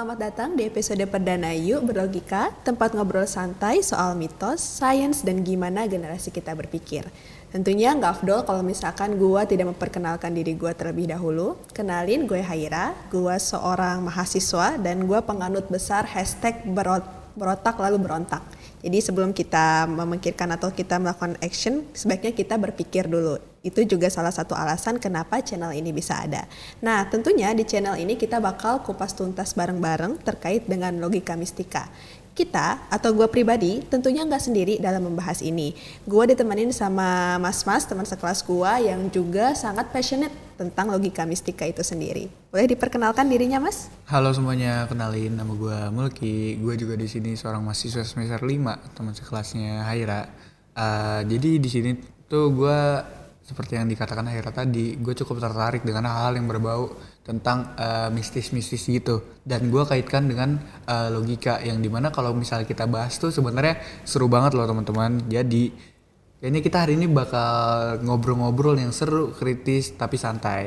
selamat datang di episode perdana Yuk Berlogika, tempat ngobrol santai soal mitos, sains, dan gimana generasi kita berpikir. Tentunya nggak afdol kalau misalkan gue tidak memperkenalkan diri gue terlebih dahulu. Kenalin, gue Haira, gue seorang mahasiswa dan gue penganut besar hashtag berotak lalu berontak. Jadi sebelum kita memikirkan atau kita melakukan action, sebaiknya kita berpikir dulu. Itu juga salah satu alasan kenapa channel ini bisa ada. Nah, tentunya di channel ini kita bakal kupas tuntas bareng-bareng terkait dengan logika mistika. Kita, atau gue pribadi, tentunya nggak sendiri dalam membahas ini. Gue ditemenin sama mas-mas, teman sekelas gue yang juga sangat passionate tentang logika mistika itu sendiri. Boleh diperkenalkan dirinya, Mas? Halo semuanya, kenalin nama gue Mulki. Gue juga di sini seorang mahasiswa semester 5, teman sekelasnya Haira. Jadi di sini tuh gue seperti yang dikatakan Haira tadi, gue cukup tertarik dengan hal-hal yang berbau tentang mistis-mistis gitu. Dan gue kaitkan dengan logika yang dimana kalau misalnya kita bahas tuh sebenarnya seru banget loh teman-teman. Jadi kayaknya kita hari ini bakal ngobrol-ngobrol yang seru, kritis, tapi santai.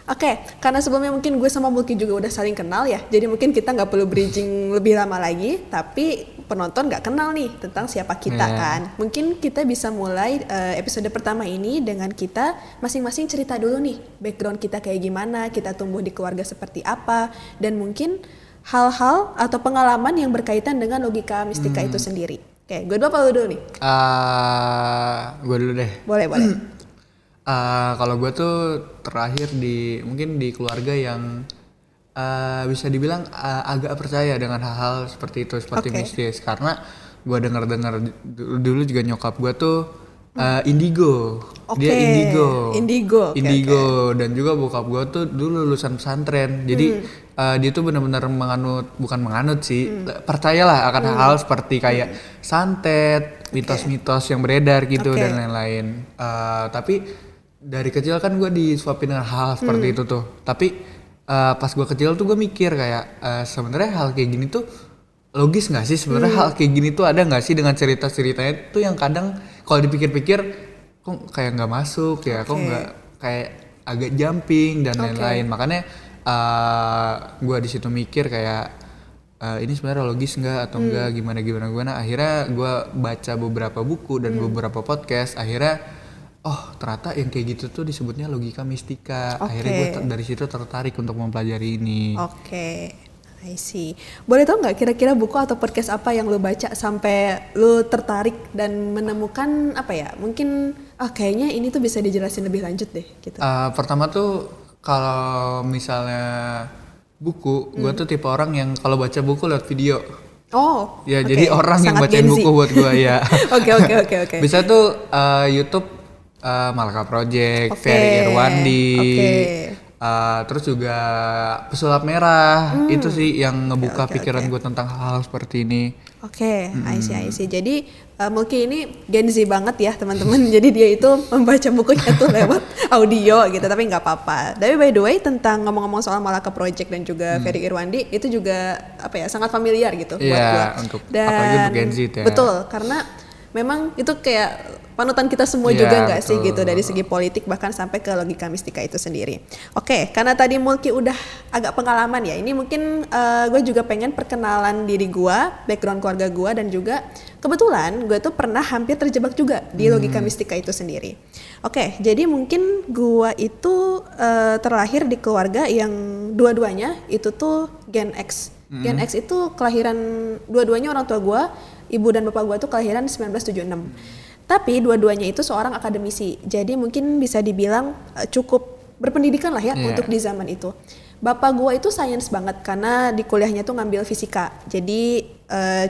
Oke, karena sebelumnya mungkin gue sama Mulki juga udah saling kenal ya, jadi mungkin kita nggak perlu bridging lebih lama lagi, tapi penonton nggak kenal nih tentang siapa kita kan. Mungkin kita bisa mulai episode pertama ini dengan kita masing-masing cerita dulu nih, background kita kayak gimana, kita tumbuh di keluarga seperti apa, dan mungkin hal-hal atau pengalaman yang berkaitan dengan logika mistika itu sendiri. Oke, gue dulu nih. Gue dulu deh. Boleh. Kalau gue tuh terakhir mungkin di keluarga yang bisa dibilang agak percaya dengan hal-hal seperti itu, seperti mistis. Karena gue dengar dulu juga nyokap gue tuh indigo. Dia indigo. Dan juga bokap gue tuh dulu lulusan pesantren. Jadi dia tuh benar-benar bukan menganut sih, percayalah akan hal-hal seperti kayak santet, mitos-mitos yang beredar gitu dan lain-lain. Tapi dari kecil kan gue disuapin dengan hal seperti itu tuh. Tapi pas gue kecil tuh gue mikir kayak sebenarnya hal kayak gini tuh logis nggak sih? Sebenarnya hal kayak gini tuh ada nggak sih dengan cerita-ceritanya tuh yang kadang kalau dipikir-pikir kok kayak nggak masuk ya, kok nggak kayak agak jumping dan lain-lain. Makanya gue di situ mikir kayak ini sebenarnya logis nggak atau enggak gimana. Akhirnya gue baca beberapa buku dan beberapa podcast. Akhirnya ternyata yang kayak gitu tuh disebutnya logika mistika. Akhirnya gue dari situ tertarik untuk mempelajari ini. I see. Boleh tau nggak kira-kira buku atau podcast apa yang lo baca sampai lo tertarik dan menemukan apa ya? Mungkin kayaknya ini tuh bisa dijelasin lebih lanjut deh. Gitu. Pertama tuh kalau misalnya buku, gue tuh tipe orang yang kalau baca buku lewat video. Jadi orang yang bacain buku buat gue ya. Oke. Bisa tuh YouTube. Malaka Project, Ferry Irwandi, terus juga Pesulap Merah, itu sih yang ngebuka pikiran gue tentang hal seperti ini. I see. Jadi Mulki ini Gen Z banget ya teman-teman. Jadi dia itu membaca bukunya tuh lewat audio gitu, tapi nggak apa-apa. Tapi by the way tentang ngomong-ngomong soal Malaka Project dan juga Ferry Irwandi, itu juga sangat familiar gitu buat gue. Apalagi untuk Gen Z ya. Betul, karena memang itu kayak panutan kita semua juga nggak sih gitu dari segi politik bahkan sampai ke logika mistika itu sendiri. Karena tadi Mulki udah agak pengalaman ya, ini mungkin gue juga pengen perkenalan diri gue, background keluarga gue, dan juga kebetulan gue tuh pernah hampir terjebak juga di logika mistika itu sendiri. Jadi mungkin gue itu terlahir di keluarga yang dua-duanya itu tuh Gen X. Gen X itu kelahiran dua-duanya orang tua gue, ibu dan bapak gue tuh kelahiran 1976. Tapi dua-duanya itu seorang akademisi, jadi mungkin bisa dibilang cukup berpendidikan lah ya untuk di zaman itu. Bapak gue itu sains banget karena di kuliahnya tuh ngambil fisika, jadi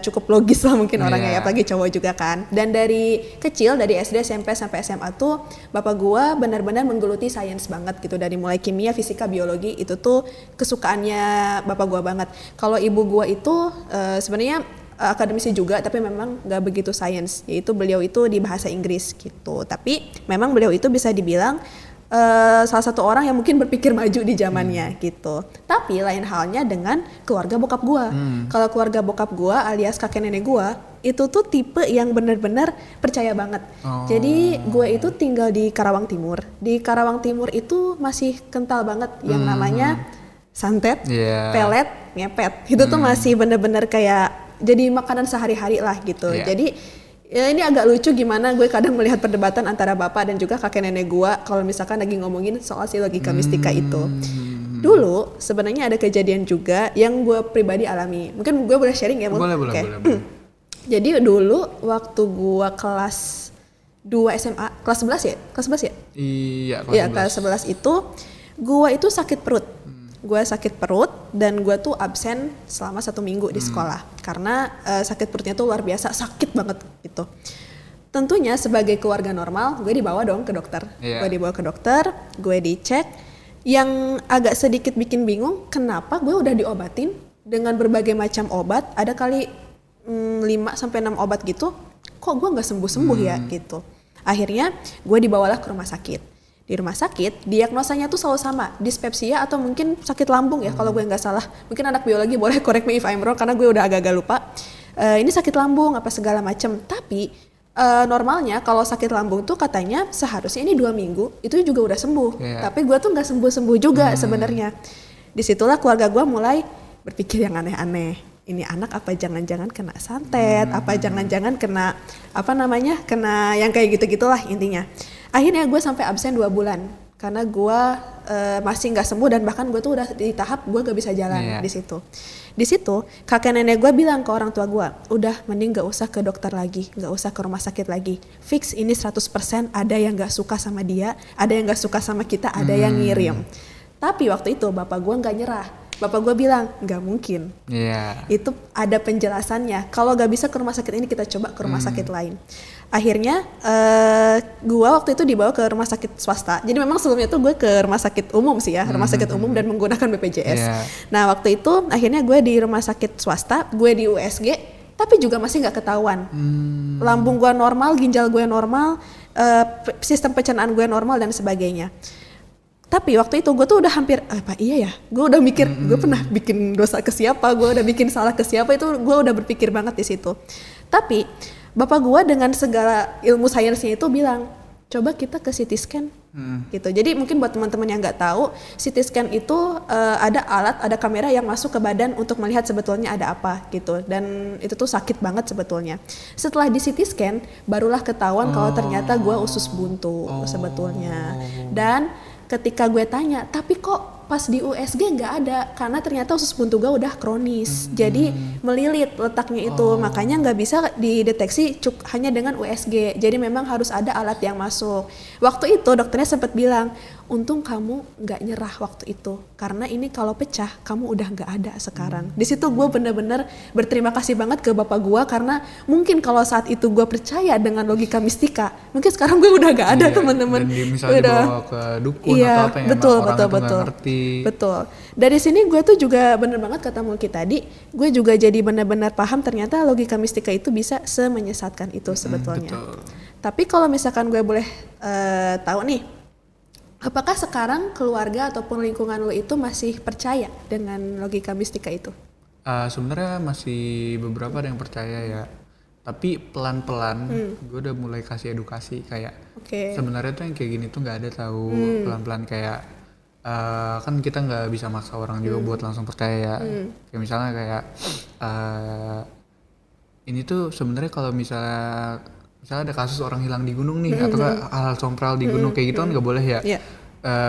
cukup logis lah mungkin orangnya ya, apalagi cowok juga kan. Dan dari kecil, dari SD, SMP sampai SMA tuh bapak gue benar-benar menggeluti sains banget gitu, dari mulai kimia, fisika, biologi itu tuh kesukaannya bapak gue banget. Kalau ibu gue itu sebenarnya akademisi juga, tapi memang gak begitu sains, yaitu beliau itu di bahasa Inggris gitu. Tapi memang beliau itu bisa dibilang salah satu orang yang mungkin berpikir maju di zamannya gitu. Tapi lain halnya dengan keluarga bokap gua. Kalau keluarga bokap gua alias kakek nenek gua itu tuh tipe yang benar-benar percaya banget. Jadi gue itu tinggal di Karawang Timur. Di Karawang Timur itu masih kental banget yang namanya santet, Iya. pelet, ngepet. Itu tuh masih bener-bener kayak jadi makanan sehari-hari lah gitu. Iya. Jadi ya ini agak lucu gimana gue kadang melihat perdebatan antara bapak dan juga kakek nenek gue kalau misalkan lagi ngomongin soal si logika mistika itu. Dulu sebenarnya ada kejadian juga yang gue pribadi alami. Mungkin gue boleh sharing ya? Boleh. Jadi dulu waktu gue kelas 2 SMA, kelas 11 ya? Kelas 11 ya? Iya, Iya, kelas 11 itu gue itu sakit perut. Gue sakit perut dan gue tuh absen selama 1 minggu di sekolah. Karena sakit perutnya tuh luar biasa, sakit banget gitu. Tentunya sebagai keluarga normal, gue dibawa dong ke dokter. Iya. Gue dibawa ke dokter, gue dicek. Yang agak sedikit bikin bingung, kenapa gue udah diobatin dengan berbagai macam obat, ada kali 5-6 obat gitu, kok gue nggak sembuh-sembuh ya gitu. Akhirnya gue dibawalah ke rumah sakit. Di rumah sakit diagnosanya tuh selalu sama, dispepsia atau mungkin sakit lambung ya kalau gue nggak salah. Mungkin anak biologi boleh correct me if I'm wrong karena gue udah agak-agak lupa. Ini sakit lambung apa segala macam. Tapi normalnya kalau sakit lambung tuh katanya seharusnya ini 2 minggu itu juga udah sembuh. Yeah. Tapi gue tuh nggak sembuh-sembuh juga sebenarnya. Disitulah keluarga gue mulai berpikir yang aneh-aneh. Ini anak apa jangan-jangan kena santet, apa jangan-jangan kena kena yang kayak gitu-gitulah intinya. Akhirnya gue sampai absen 2 bulan karena gue masih nggak sembuh dan bahkan gue tuh udah di tahap gue gak bisa jalan di situ. Di situ kakek nenek gue bilang ke orang tua gue, udah mending gak usah ke dokter lagi, gak usah ke rumah sakit lagi. Fix ini 100% ada yang gak suka sama dia, ada yang gak suka sama kita, ada yang ngirim. Tapi waktu itu bapak gue gak nyerah. Bapak gue bilang, nggak mungkin. Itu ada penjelasannya. Kalau nggak bisa ke rumah sakit ini, kita coba ke rumah sakit lain. Akhirnya, gue waktu itu dibawa ke rumah sakit swasta. Jadi memang sebelumnya tuh gue ke rumah sakit umum sih ya, rumah sakit umum dan menggunakan BPJS. Nah waktu itu, akhirnya gue di rumah sakit swasta, gue di USG, tapi juga masih nggak ketahuan. Lambung gue normal, ginjal gue normal, sistem pencernaan gue normal dan sebagainya. Tapi waktu itu gue tuh udah hampir, apa iya ya? Gue udah mikir, gue pernah bikin dosa ke siapa, gue udah bikin salah ke siapa, itu gue udah berpikir banget di situ. Tapi bapak gue dengan segala ilmu sainsnya itu bilang, coba kita ke CT scan gitu. Jadi mungkin buat teman-teman yang nggak tahu, CT scan itu ada alat, ada kamera yang masuk ke badan untuk melihat sebetulnya ada apa gitu. Dan itu tuh sakit banget sebetulnya. Setelah di CT scan, barulah ketahuan kalau ternyata gue usus buntu sebetulnya. Dan ketika gue tanya, tapi kok pas di USG nggak ada, karena ternyata usus buntu gue udah kronis, jadi melilit letaknya itu, makanya nggak bisa dideteksi hanya dengan USG, jadi memang harus ada alat yang masuk. Waktu itu dokternya sempat bilang, untung kamu nggak nyerah waktu itu, karena ini kalau pecah kamu udah nggak ada sekarang. Di situ gue bener-bener berterima kasih banget ke bapak gue, karena mungkin kalau saat itu gue percaya dengan logika mistika, mungkin sekarang gue udah nggak ada teman-teman. Dan misalnya dibawa ke dukun atau apa yang betul, orang itu nggak ngerti. Betul. Dari sini gue tuh juga bener banget kata Mulki tadi, gue juga jadi benar-benar paham ternyata logika mistika itu bisa semenyesatkan itu sebetulnya. Betul. Tapi kalau misalkan gue boleh tahu nih, apakah sekarang keluarga ataupun lingkungan lo itu masih percaya dengan logika mistika itu? Sebenarnya masih beberapa ada yang percaya ya. Tapi pelan-pelan gue udah mulai kasih edukasi kayak sebenarnya tuh yang kayak gini tuh nggak ada tahu. Pelan-pelan kayak kan kita nggak bisa maksa orang juga buat langsung percaya. Kayak misalnya kayak ini tuh sebenarnya kalau misalnya ada kasus orang hilang di gunung nih atau hal-hal sompral di gunung kayak gitu kan nggak boleh ya.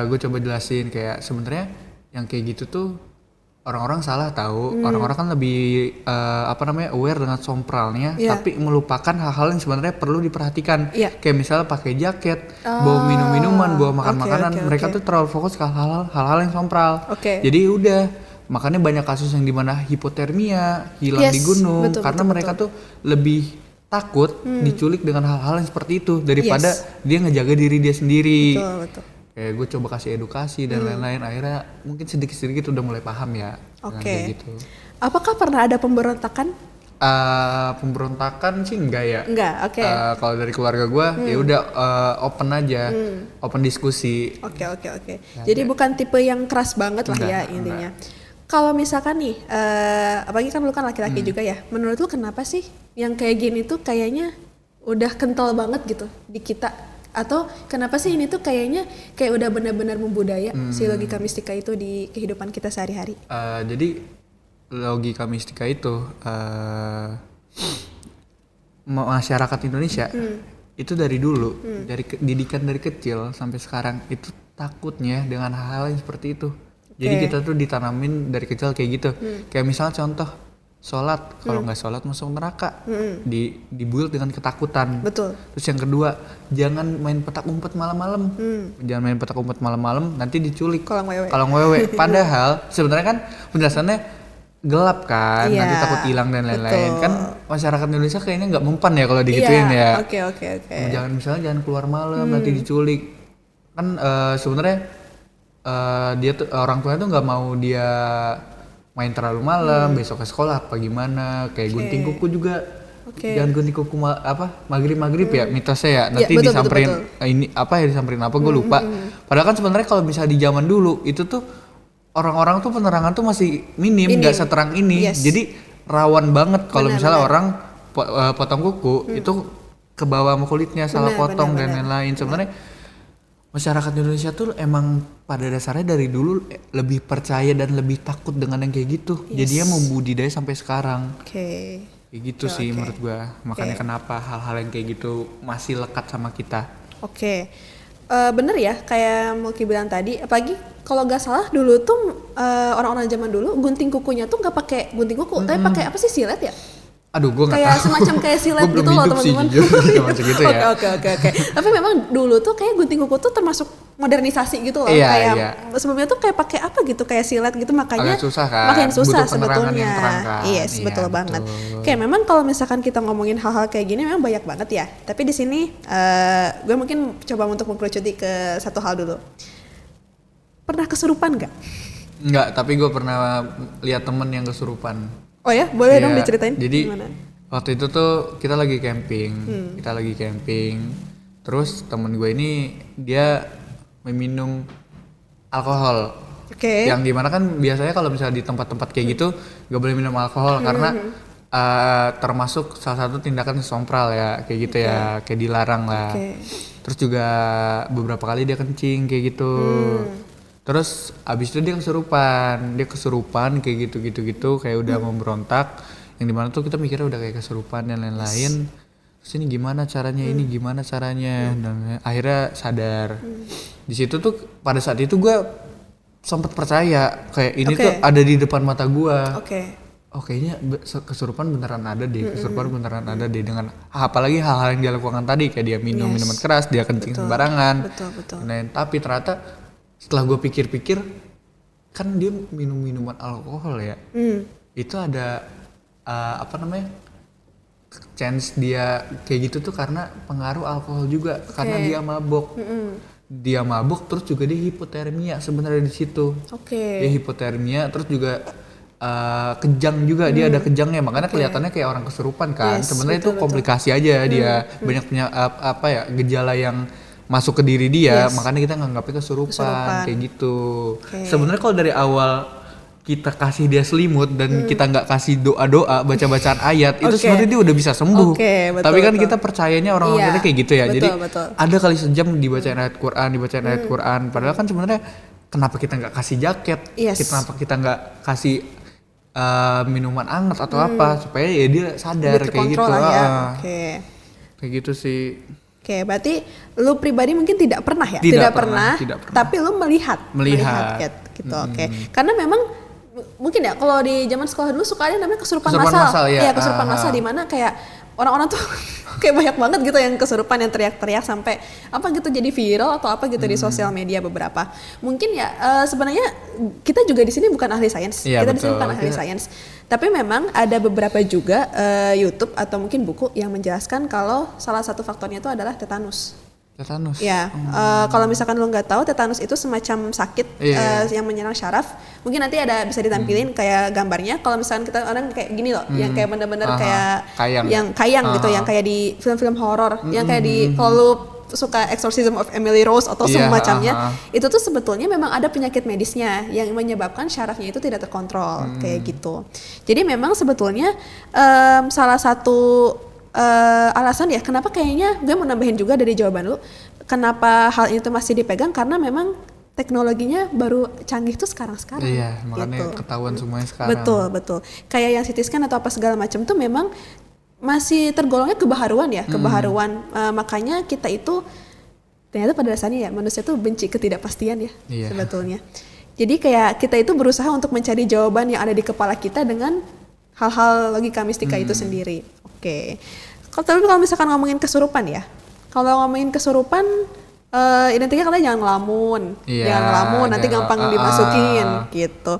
Gue coba jelasin kayak sebenarnya yang kayak gitu tuh orang-orang salah tahu. Orang-orang kan lebih aware dengan sompralnya, tapi melupakan hal-hal yang sebenarnya perlu diperhatikan. Kayak misalnya pakai jaket, bawa minum-minuman, bawa makan-makanan. Mereka tuh terlalu fokus ke hal-hal yang sompral. Jadi udah, makanya banyak kasus yang dimana hipotermia, hilang di gunung, karena mereka tuh lebih takut diculik dengan hal-hal yang seperti itu daripada dia ngejaga diri dia sendiri. Betul. Kayak gue coba kasih edukasi dan lain-lain, akhirnya mungkin sedikit-sedikit udah mulai paham ya. Kayak gitu. Apakah pernah ada pemberontakan? Pemberontakan sih enggak ya. Enggak, kalau dari keluarga gue ya udah open aja, open diskusi. Oke. Jadi bukan tipe yang keras banget lah ya intinya. Kalau misalkan nih, apalagi kan lu kan laki-laki juga ya, menurut lu kenapa sih yang kayak gini tuh kayaknya udah kental banget gitu di kita? Atau kenapa sih ini tuh kayaknya kayak udah benar-benar membudaya si logika mistika itu di kehidupan kita sehari-hari? Jadi logika mistika itu masyarakat Indonesia itu dari dulu, dari didikan dari kecil sampai sekarang itu takutnya dengan hal-hal yang seperti itu. Jadi kita tuh ditanamin dari kecil kayak gitu. Kayak misalnya contoh sholat, kalau nggak sholat masuk neraka, dibuild dengan ketakutan. Betul. Terus yang kedua, jangan main petak umpet malam-malam. Jangan main petak umpet malam-malam, nanti diculik. Kalau wewe. Padahal sebenarnya kan penjelasannya gelap kan, nanti takut hilang dan lain-lain. Kan masyarakat Indonesia kayaknya nggak mempan ya kalau digituin ya. Oke. Jangan misalnya jangan keluar malam, nanti diculik. Kan sebenarnya dia tuh orang tuanya tuh nggak mau dia main terlalu malam, besok ke sekolah apa gimana, kayak gunting kuku juga. Jangan gunting kuku maghrib ya mitosnya ya, nanti disamperin ini apa ya, disamperin apa gue lupa. Padahal kan sebenarnya kalau misalnya di zaman dulu itu tuh orang-orang tuh penerangan tuh masih minim, nggak seterang ini. Jadi rawan banget kalau misalnya orang potong kuku itu ke bawah sama kulitnya salah potong dan lain-lain. Sebenarnya masyarakat Indonesia tuh emang pada dasarnya dari dulu lebih percaya dan lebih takut dengan yang kayak gitu. Jadinya membudidaya sampai sekarang. Kayak gitu sih menurut gua. Makanya kenapa hal-hal yang kayak gitu masih lekat sama kita. Bener ya, kayak Mulki bilang tadi, apalagi kalau nggak salah dulu tuh orang-orang zaman dulu gunting kukunya tuh nggak pakai gunting kuku, tapi pakai apa sih, silet ya? Aduh, gue nggak tahu. Kayak semacam kayak silet gitu loh teman-teman. Segitu ya. Oke. Tapi memang dulu tuh kayak gunting kuku tuh termasuk modernisasi gitu loh. Kayak sebelumnya tuh kayak pakai apa gitu, kayak silet gitu, makanya agak susah kan. makin susah butuh penerangan sebetulnya. Yang terang kan. Yes, betul banget. Kayak memang kalau misalkan kita ngomongin hal-hal kayak gini memang banyak banget ya. Tapi di sini gue mungkin coba untuk mengkerucuti ke satu hal dulu. Pernah kesurupan nggak? Nggak, tapi gue pernah lihat temen yang kesurupan. Oh ya, boleh dong diceritain. Jadi gimana? waktu itu tuh kita lagi camping, terus temen gue ini dia meminum alkohol. Yang dimana kan biasanya kalau misalnya di tempat-tempat kayak gitu gak boleh minum alkohol karena termasuk salah satu tindakan sompral ya, kayak gitu ya, kayak dilarang lah. Terus juga beberapa kali dia kencing kayak gitu. Terus abis itu dia kesurupan kayak gitu kayak udah memberontak, yang dimana tuh kita mikirnya udah kayak kesurupan dan lain-lain. Terus ini gimana caranya, dan akhirnya sadar. Di situ tuh pada saat itu gue sempat percaya kayak ini tuh ada di depan mata gue. Oh kayaknya kesurupan beneran ada deh, dengan apalagi hal-hal yang dia lakukan tadi, kayak dia minum minuman keras, dia kencing sembarangan. Nah, tapi ternyata setelah gue pikir-pikir, kan dia minum minuman alkohol ya, itu ada chance dia kayak gitu tuh karena pengaruh alkohol juga, karena dia mabok. Dia mabok terus juga dia hipotermia sebenarnya di situ. Dia hipotermia terus juga kejang juga, dia ada kejangnya, makanya kelihatannya kayak orang kesurupan kan. Sebenarnya itu komplikasi aja, dia banyak punya gejala yang masuk ke diri dia, makanya kita nganggapnya kesurupan kayak gitu. Sebenarnya kalau dari awal kita kasih dia selimut dan kita nggak kasih doa-doa, baca-bacaan ayat, itu sebenarnya dia udah bisa sembuh. Tapi kan kita percayanya orang-orang kita kayak gitu ya. Jadi ada kali sejam dibacain ayat Quran, padahal kan sebenarnya kenapa kita nggak kasih jaket, kenapa kita nggak kasih minuman hangat atau apa, supaya ya dia sadar kayak gitu. Kayak gitu sih. Berarti lu pribadi mungkin tidak pernah ya? Tidak pernah. Tapi lu melihat gitu. Karena memang mungkin ya kalau di zaman sekolah dulu suka ada namanya kesurupan massal. Iya, kesurupan massal, di mana kayak orang-orang tuh kayak banyak banget gitu yang kesurupan, yang teriak-teriak sampai apa gitu jadi viral atau apa gitu di sosial media beberapa. Mungkin ya sebenarnya kita juga di sini bukan ahli sains. Di sini bukan ahli sains. Tapi memang ada beberapa juga YouTube atau mungkin buku yang menjelaskan kalau salah satu faktornya itu adalah tetanus. Ya, kalau misalkan lo nggak tahu, tetanus itu semacam sakit yang menyerang syaraf. Mungkin nanti ada bisa ditampilin kayak gambarnya. Kalau misalkan kita orang kayak gini loh, yang kayak bener-bener kayak kayang gitu, yang kayak di film-film horor, yang kayak di kalau suka Exorcism of Emily Rose atau semacamnya, itu tuh sebetulnya memang ada penyakit medisnya yang menyebabkan syarafnya itu tidak terkontrol kayak gitu. Jadi memang sebetulnya salah satu alasan ya kenapa kayaknya gue mau nambahin juga dari jawaban lu, kenapa hal itu masih dipegang karena memang teknologinya baru canggih tuh sekarang-sekarang. Iya, makanya gitu. ketahuan semuanya sekarang. Betul. Kayak yang CT scan atau apa segala macam tuh memang masih tergolongnya kebaharuan ya, kebaharuan. Makanya kita itu ternyata pada dasarnya ya manusia tuh benci ketidakpastian ya sebetulnya. Jadi kayak kita itu berusaha untuk mencari jawaban yang ada di kepala kita dengan hal-hal logika mistika itu sendiri. Oke. Tapi kalau misalkan ngomongin kesurupan ya, kalau ngomongin kesurupan identiknya katanya jangan ngelamun, nanti gampang dimasukin gitu.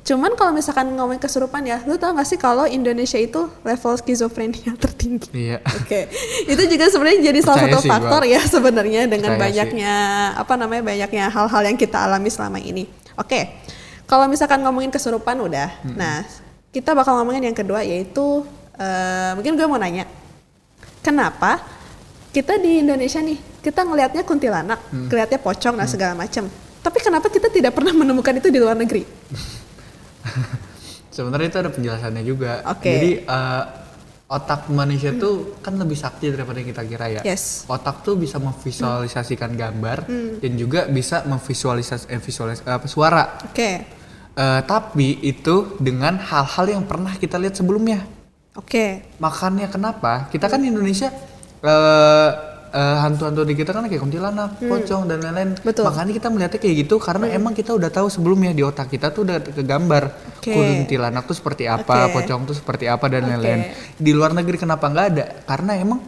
Cuman kalau misalkan ngomongin kesurupan ya, lu tau gak sih kalau Indonesia itu level skizofrenia tertinggi? Iya. Oke. Itu juga sebenarnya jadi salah satu faktor ya sebenarnya dengan banyaknya banyaknya hal-hal yang kita alami selama ini. Oke. Kalau misalkan ngomongin kesurupan udah. Nah, kita bakal ngomongin yang kedua yaitu mungkin gue mau nanya. Kenapa kita di Indonesia nih, kita ngelihatnya kuntilanak, ngelihatnya pocong dan segala macam. Tapi kenapa kita tidak pernah menemukan itu di luar negeri? Sebenarnya itu ada penjelasannya juga. Jadi otak manusia tuh kan lebih sakti daripada yang kita kira ya. Otak tuh bisa memvisualisasikan gambar dan juga bisa memvisualisasikan suara. Tapi itu dengan hal-hal yang pernah kita lihat sebelumnya. Makanya kenapa kita kan Indonesia hantu-hantu di kita kan kayak kuntilanak, pocong dan lain-lain. Makanya kita melihatnya kayak gitu karena emang kita udah tahu sebelumnya di otak kita tuh udah kegambar kuntilanak tuh seperti apa, pocong tuh seperti apa dan lain-lain. Di luar negeri kenapa nggak ada? Karena emang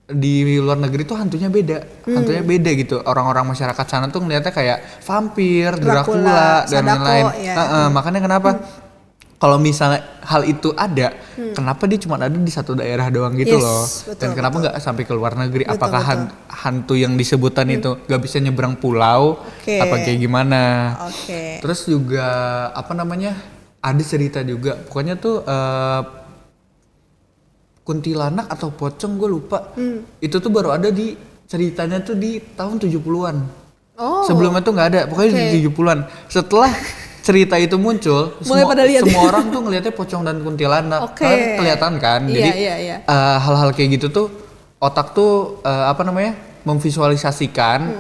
di luar negeri tuh hantunya beda gitu. Orang-orang masyarakat sana tuh ngelihatnya kayak vampir, Dracula dan lain-lain. Makanya kenapa? Kalau misalnya hal itu ada, kenapa dia cuma ada di satu daerah doang gitu loh? Dan kenapa nggak sampai ke luar negeri? Apakah hantu yang disebutan itu nggak bisa nyebrang pulau? Apa kayak gimana? Terus juga ada cerita juga. Pokoknya tuh kuntilanak atau pocong gue lupa. Itu tuh baru ada di ceritanya tuh di tahun 70-an. Sebelumnya tuh nggak ada. Pokoknya di 70-an. Setelah cerita itu muncul, semua orang tuh ngelihatnya pocong dan kuntilanak, kan kelihatan kan. Jadi hal-hal kayak gitu tuh otak tuh memvisualisasikan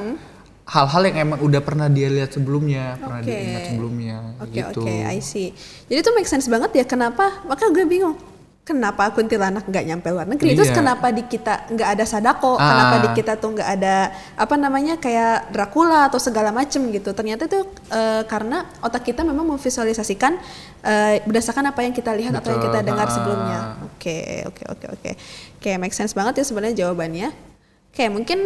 hal-hal yang emang udah pernah dia lihat sebelumnya, pernah dia ingat sebelumnya. Gitu. I see. Jadi tuh make sense banget ya kenapa? Maka gue bingung. Kenapa kuntilanak nggak nyampe luar negeri? Terus kenapa di kita nggak ada Sadako? Kenapa di kita tuh nggak ada kayak Dracula atau segala macem gitu? Ternyata itu karena otak kita memang memvisualisasikan berdasarkan apa yang kita lihat atau yang kita dengar sebelumnya. Oke, make sense banget ya sebenarnya jawabannya. Mungkin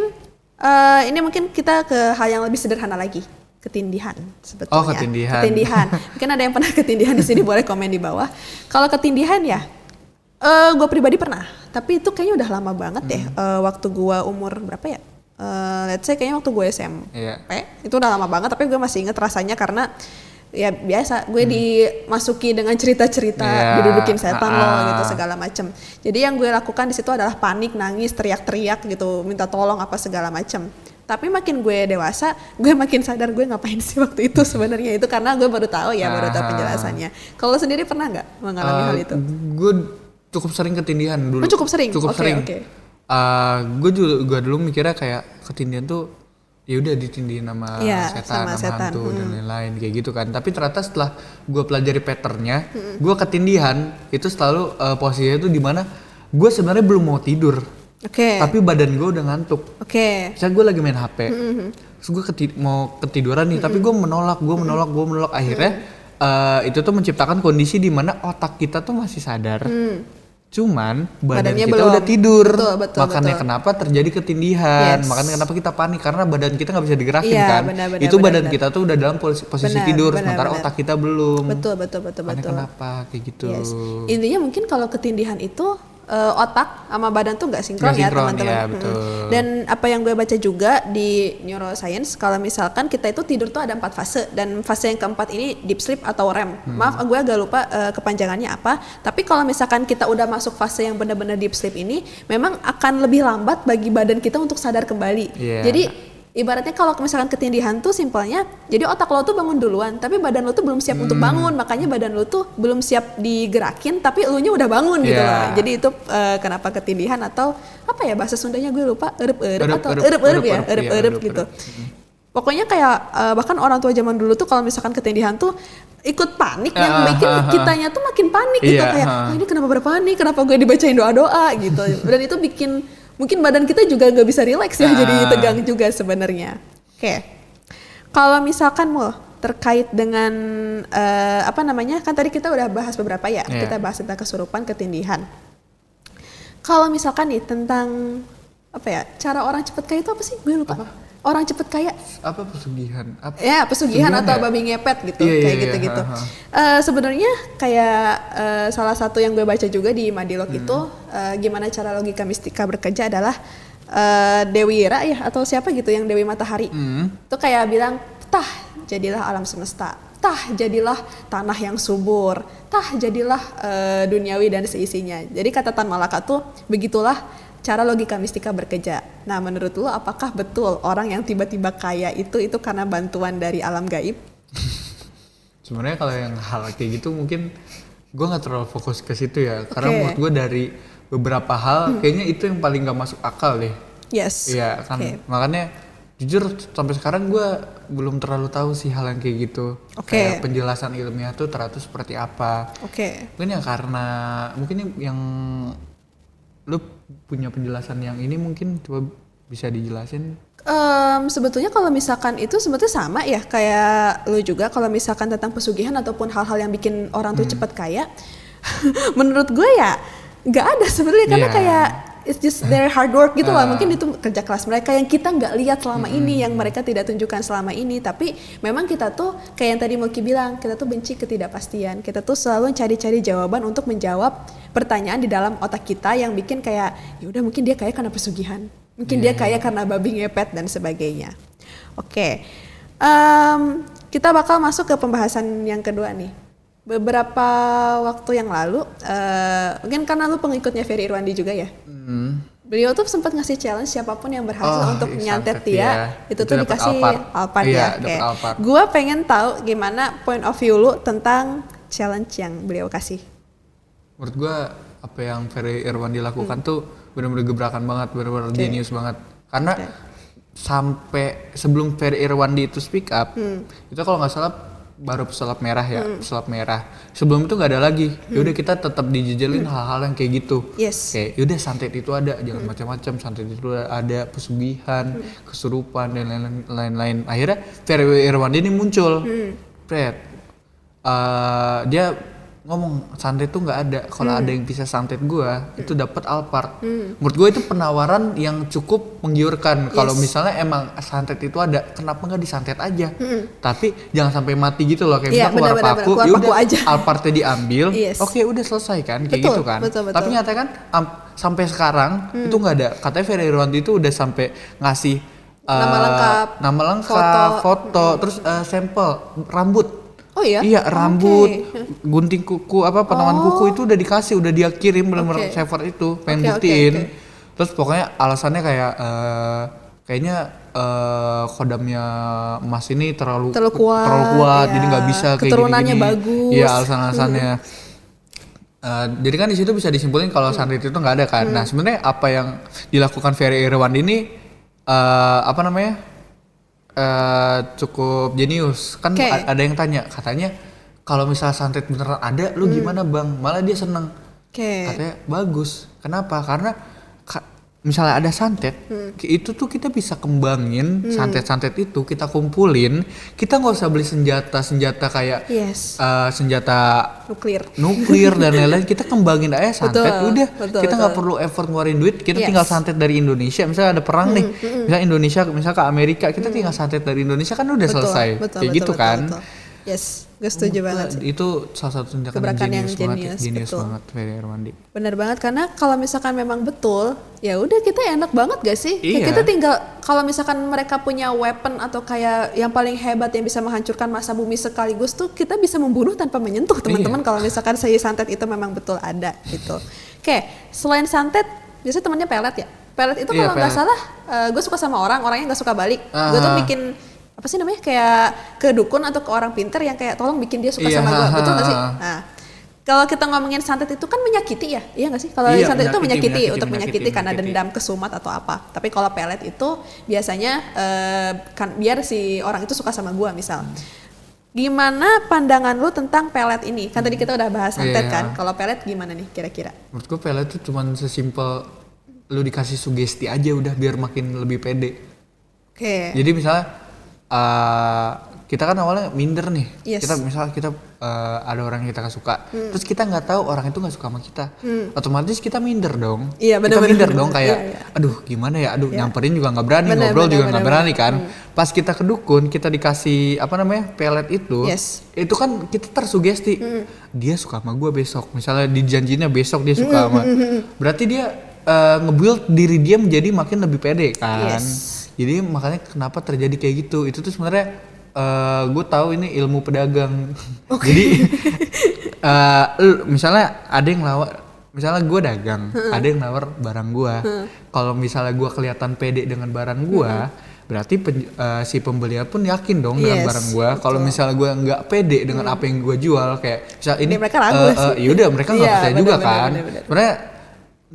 ini mungkin kita ke hal yang lebih sederhana lagi. Ketindihan sebetulnya. Ketindihan. Mungkin ada yang pernah ketindihan di sini, boleh komen di bawah. Kalau ketindihan ya. Gue pribadi pernah, tapi itu kayaknya udah lama banget deh. Waktu gue umur berapa ya? Let's say kayaknya waktu gue SMP. Itu udah lama banget, tapi gue masih inget rasanya karena ya biasa gue dimasuki dengan cerita-cerita, didudukin setan loh gitu segala macem. Jadi yang gue lakukan di situ adalah panik, nangis, teriak-teriak gitu, minta tolong apa segala macem. Tapi makin gue dewasa, gue makin sadar gue ngapain sih waktu itu sebenarnya itu karena gue baru tahu penjelasannya. Kalau sendiri pernah nggak mengalami hal itu? Gue cukup sering ketindihan dulu. Cukup sering. Gue juga dulu mikirnya kayak ketindihan tuh ya udah ditindihin sama setan, sama hantu dan lain-lain kayak gitu kan. Tapi ternyata setelah gue pelajari patternnya, gue ketindihan itu selalu posisinya tuh di mana gue sebenarnya belum mau tidur. Tapi badan gue udah ngantuk. Misalnya gue lagi main HP, terus gue mau ketiduran nih, tapi gue menolak. Akhirnya itu tuh menciptakan kondisi di mana otak kita tuh masih sadar. Cuman badan kita belum. Udah tidur. Makanya kenapa terjadi ketindihan. Makanya kenapa kita panik karena badan kita nggak bisa digerakin kan. Itu badan kita tuh udah dalam posisi tidur sementara otak kita belum. Betul. Kenapa kayak gitu. Intinya mungkin kalau ketindihan itu otak sama badan tuh nggak sinkron ya teman-teman. Ya, Dan apa yang gue baca juga di neuroscience, kalau misalkan kita itu tidur tuh ada 4 fase dan fase yang keempat ini deep sleep atau REM. Maaf, gue agak lupa kepanjangannya apa. Tapi kalau misalkan kita udah masuk fase yang benar-benar deep sleep ini, memang akan lebih lambat bagi badan kita untuk sadar kembali. Jadi Ibaratnya kalau misalkan ketindihan tuh simpelnya, jadi otak lo tuh bangun duluan, tapi badan lo tuh belum siap untuk bangun, makanya badan lo tuh belum siap digerakin, tapi elunya udah bangun gitu loh. Jadi itu kenapa ketindihan atau apa ya bahasa Sundanya gue lupa, eueup atau eueup gitu. Pokoknya kayak bahkan orang tua zaman dulu tuh kalau misalkan ketindihan tuh ikut panik yang bikin kitanya tuh makin panik gitu kayak ini kenapa berpanik, kenapa gue dibacain doa-doa gitu. Dan itu bikin mungkin badan kita juga nggak bisa rileks ya, jadi tegang juga sebenarnya. Oke. Kalau misalkan mau terkait dengan apa namanya, kan tadi kita udah bahas beberapa ya, kita bahas tentang kesurupan, ketindihan. Kalau misalkan nih tentang apa ya, cara orang cepet kaya itu apa sih? Gue lupa. Orang cepet kaya apa pesugihan? Pesugihan atau babi ngepet gitu, kayak gitu-gitu. Sebenarnya kayak salah satu yang gue baca juga di Madilog itu gimana cara logika mistika bekerja adalah Dewi Ira ya atau siapa gitu yang Dewi Matahari. Itu kayak bilang, tah jadilah alam semesta, tah jadilah tanah yang subur, tah jadilah duniawi dan seisinya. Jadi kata Tan Malaka tuh begitulah cara logika mistika bekerja. Nah, menurut lo apakah betul orang yang tiba-tiba kaya itu karena bantuan dari alam gaib? Sebenarnya kalau yang hal kayak gitu mungkin gue nggak terlalu fokus ke situ ya, karena menurut gue dari beberapa hal kayaknya itu yang paling nggak masuk akal deh. Yes. Iya kan, makanya jujur sampai sekarang gue belum terlalu tahu sih hal yang kayak gitu. Kayak penjelasan ilmiah tuh teratur seperti apa. Mungkin ya karena mungkin yang lu punya penjelasan yang ini mungkin coba bisa dijelasin. Sebetulnya kalau misalkan itu sebetulnya sama ya kayak lu juga kalau misalkan tentang pesugihan ataupun hal-hal yang bikin orang tuh cepat kaya. Menurut gue ya nggak ada sebenarnya karena kayak it's just their hard work gitu lah. Mungkin itu kerja keras mereka yang kita nggak lihat selama ini, yang mereka tidak tunjukkan selama ini. Tapi memang kita tuh kayak yang tadi Mulki bilang, kita tuh benci ketidakpastian. Kita tuh selalu cari-cari jawaban untuk menjawab pertanyaan di dalam otak kita yang bikin kayak ya udah mungkin dia kaya karena pesugihan, mungkin dia kaya karena babi ngepet dan sebagainya. Kita bakal masuk ke pembahasan yang kedua nih. Beberapa waktu yang lalu, mungkin karena lu pengikutnya Ferry Irwandi juga ya. Beliau tuh sempat ngasih challenge siapapun yang berhasil untuk nyantet dia, itu tuh dikasih Alphard ya. Gua pengen tahu gimana point of view lu tentang challenge yang beliau kasih. Menurut gue apa yang Ferry Irwandi lakukan tuh benar-benar gebrakan banget, benar-benar genius banget. Karena sampai sebelum Ferry Irwandi itu speak up, itu kalau nggak salah baru pesulap merah ya, pesulap merah. Sebelum itu nggak ada lagi. Yaudah kita tetap dijejelin hal-hal yang kayak gitu. Kayak yaudah santet itu ada, jangan macam-macam. Santet itu ada, pesugihan, kesurupan dan lain-lain. Akhirnya Ferry Irwandi ini muncul, dia ngomong santet tuh nggak ada. Kalau ada yang bisa santet gua, itu dapat Alphard. Menurut gua itu penawaran yang cukup menggiurkan. Kalau misalnya emang santet itu ada, kenapa nggak disantet aja? Tapi jangan sampai mati gitu loh. Kayak misalnya keluar paku, yaudah Alphardnya diambil, oke udah selesai kan, kayak gitu kan. Tapi nyatanya kan sampai sekarang itu nggak ada. Katanya Ferry Irwandi itu udah sampai ngasih nama lengkap, foto, terus sampel rambut. Oh iya? Iya, rambut, gunting kuku, potongan kuku itu udah dikasih, udah dia kirim bener-bener server itu, pengen buktiin. Terus pokoknya alasannya kayak kayaknya kodamnya emas ini terlalu kuat, jadi nggak bisa kayak gini-gini. Keturunannya bagus. Iya, alasan-alasannya. Jadi kan di situ bisa disimpulin kalau santet itu nggak ada kan. Nah sebenarnya apa yang dilakukan Ferry Irwandi ini cukup jenius kan. Ada yang tanya katanya kalau misalnya santet beneran ada lu gimana bang, malah dia seneng. Katanya bagus. Kenapa? Karena misalnya ada santet itu tuh kita bisa kembangin santet-santet itu, kita kumpulin, kita nggak usah beli senjata kayak senjata nuklir dan lain-lain, kita kembangin aja santet. Kita nggak perlu effort ngeluarin duit, kita tinggal santet dari Indonesia. Misalnya ada perang nih, misalnya Indonesia misalnya ke Amerika, kita tinggal santet dari Indonesia kan udah selesai. Kayak gitu kan. Yes, gue setuju banget. Itu salah satu tindakan yang genius banget Ferry Irwandi. Bener banget, karena kalau misalkan memang betul, ya udah kita enak banget gak sih? Kita tinggal kalau misalkan mereka punya weapon atau kayak yang paling hebat yang bisa menghancurkan masa bumi sekaligus tuh, kita bisa membunuh tanpa menyentuh teman-teman. Kalau misalkan si santet itu memang betul ada gitu. Selain santet, biasanya temannya pelet ya? Pelet itu Iya, kalau nggak pelet. salah, gue suka sama orang, orangnya nggak suka balik. Gue tuh bikin apa sih namanya, kayak ke dukun atau ke orang pinter yang kayak tolong bikin dia suka Iya, sama gue, betul nggak sih? ha. Nah, kalau kita ngomongin santet itu kan menyakiti ya, iya nggak sih? Kalau Iya, santet itu menyakiti, untuk menyakiti karena menyakiti. dendam, kesumat atau apa. Tapi kalau pelet itu biasanya kan biar si orang itu suka sama gue misal. Gimana pandangan lu tentang pelet ini? Kan tadi kita udah bahas santet Iya. kan. Kalau pelet gimana nih kira-kira? Menurut gue pelet itu cuman sesimpel lu dikasih sugesti aja udah biar makin lebih pede. Oke. Jadi misalnya kita kan awalnya minder nih. Yes. Kita ada orang yang kita gak suka, terus kita nggak tahu orang itu nggak suka sama kita, otomatis kita minder dong. Iya, Kita bener-bener. minder dong kayak, Iya, iya. aduh gimana ya, aduh Iya. nyamperin juga nggak berani, Bener, ngobrol bener, juga bener, nggak berani kan. Pas kita ke dukun, kita dikasih apa namanya pelet itu, Yes. itu kan kita tersugesti, dia suka sama gue besok, misalnya dijanjinya besok dia suka sama, berarti dia nge-build diri dia menjadi makin lebih pede kan. Yes. Jadi makanya kenapa terjadi kayak gitu. Itu tuh sebenarnya gue tahu ini ilmu pedagang. Jadi misalnya ada yang misalnya gue dagang, ada yang nawar barang gue. Kalau misalnya gue kelihatan pede dengan barang gue, berarti si pembeli pun yakin dong dengan Yes, barang gue. Kalau misalnya gue nggak pede dengan apa yang gue jual, kayak misal ini, mereka ragu sih. yaudah mereka nggak Iya, percaya juga bener, kan. bener. Sebenarnya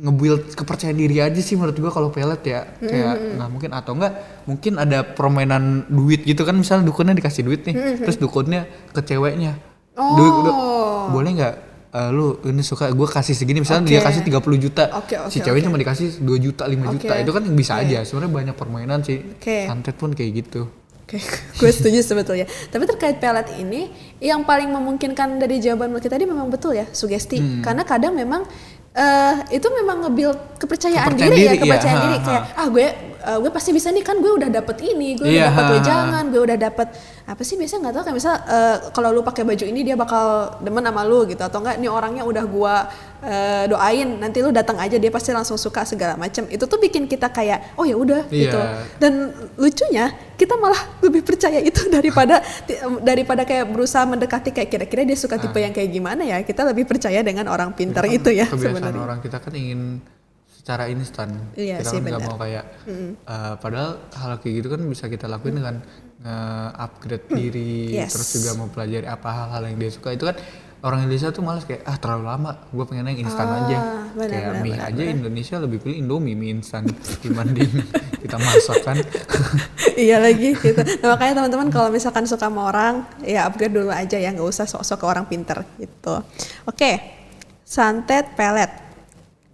nge-build kepercayaan diri aja sih menurut gua kalau pelet ya. Kayak nggak mungkin, atau enggak mungkin ada permainan duit gitu kan, misalnya dukunnya dikasih duit nih, terus dukunnya ke ceweknya. Boleh nggak lu ini suka gue kasih segini, misalnya Oke. dia kasih 30 juta. Oke, Si ceweknya oke. cuma dikasih 2 juta, 5 juta. Oke. Itu kan bisa Oke. aja. Sebenarnya banyak permainan sih. Oke. Santet pun kayak gitu. Oke, gue setuju sebetulnya. Tapi terkait pelet ini, yang paling memungkinkan dari jawaban kita tadi memang betul ya, sugesti. Karena kadang memang itu memang nge-build kepercayaan diri ya, iya. kepercayaan Ha, diri ha. kayak gue pasti bisa nih kan, gue udah dapet ini, gue Iya, udah dapet ha, ha. wejangan, gue udah dapet apa sih biasanya nggak tahu kayak misal kalau lu pakai baju ini dia bakal demen sama lu gitu, atau enggak nih orangnya udah gue doain nanti lu datang aja dia pasti langsung suka segala macam. Itu tuh bikin kita kayak oh ya udah Iya. gitu. Dan lucunya kita malah lebih percaya itu daripada kayak berusaha mendekati kayak kira-kira dia suka tipe yang kayak gimana ya. Kita lebih percaya dengan orang pintar Kan itu ya kebiasaan sebenarnya. orang kita kan ingin secara instan. Iya Kita sih, kan nggak benar. mau kayak padahal hal kayak gitu kan bisa kita lakuin dengan upgrade diri, Yes. terus juga mempelajari apa hal-hal yang dia suka. Itu kan orang Indonesia tuh malas kayak terlalu lama, gue pengen yang instan aja. benar, Kayak benar, mie benar, aja benar. Indonesia lebih pilih Indomie, mie instan dibanding kita masak kan. Iya lagi gitu. Nah, makanya teman-teman kalau misalkan suka sama orang ya upgrade dulu aja ya, nggak usah sok-sok ke orang pinter gitu. Oke, santet pelet.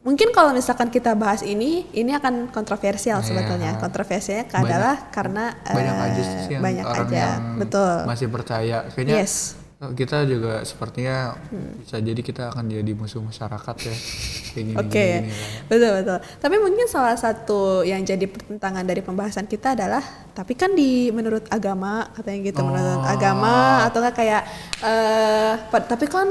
Mungkin kalau misalkan kita bahas ini akan kontroversial Iya. sebetulnya. Kontroversinya adalah karena Banyak aja sih yang banyak orang aja, yang betul. masih percaya. Kayaknya Yes. kita juga sepertinya bisa jadi kita akan jadi musuh masyarakat ya. Kayak gini, Oke, gini lah. betul. Tapi mungkin salah satu yang jadi pertentangan dari pembahasan kita adalah, tapi kan menurut agama katanya gitu, menurut agama atau enggak kayak, tapi kan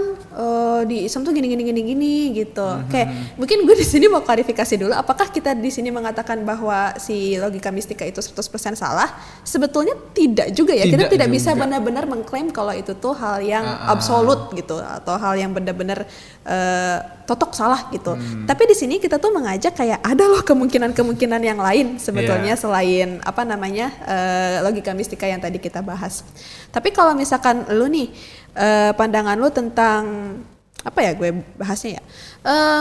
di Islam tuh gini gitu. Kayak mungkin gue di sini mau klarifikasi dulu, apakah kita di sini mengatakan bahwa si logika mistika itu 100% salah? Sebetulnya tidak juga ya. Kita tidak bisa juga. benar-benar mengklaim kalau itu tuh hal yang absolut gitu, atau hal yang benar-benar totok salah gitu. Tapi di sini kita tuh mengajak kayak ada loh kemungkinan-kemungkinan yang lain sebetulnya selain apa namanya logika mistika yang tadi kita bahas. Tapi kalau misalkan lu nih pandangan lu tentang apa ya gue bahasnya ya,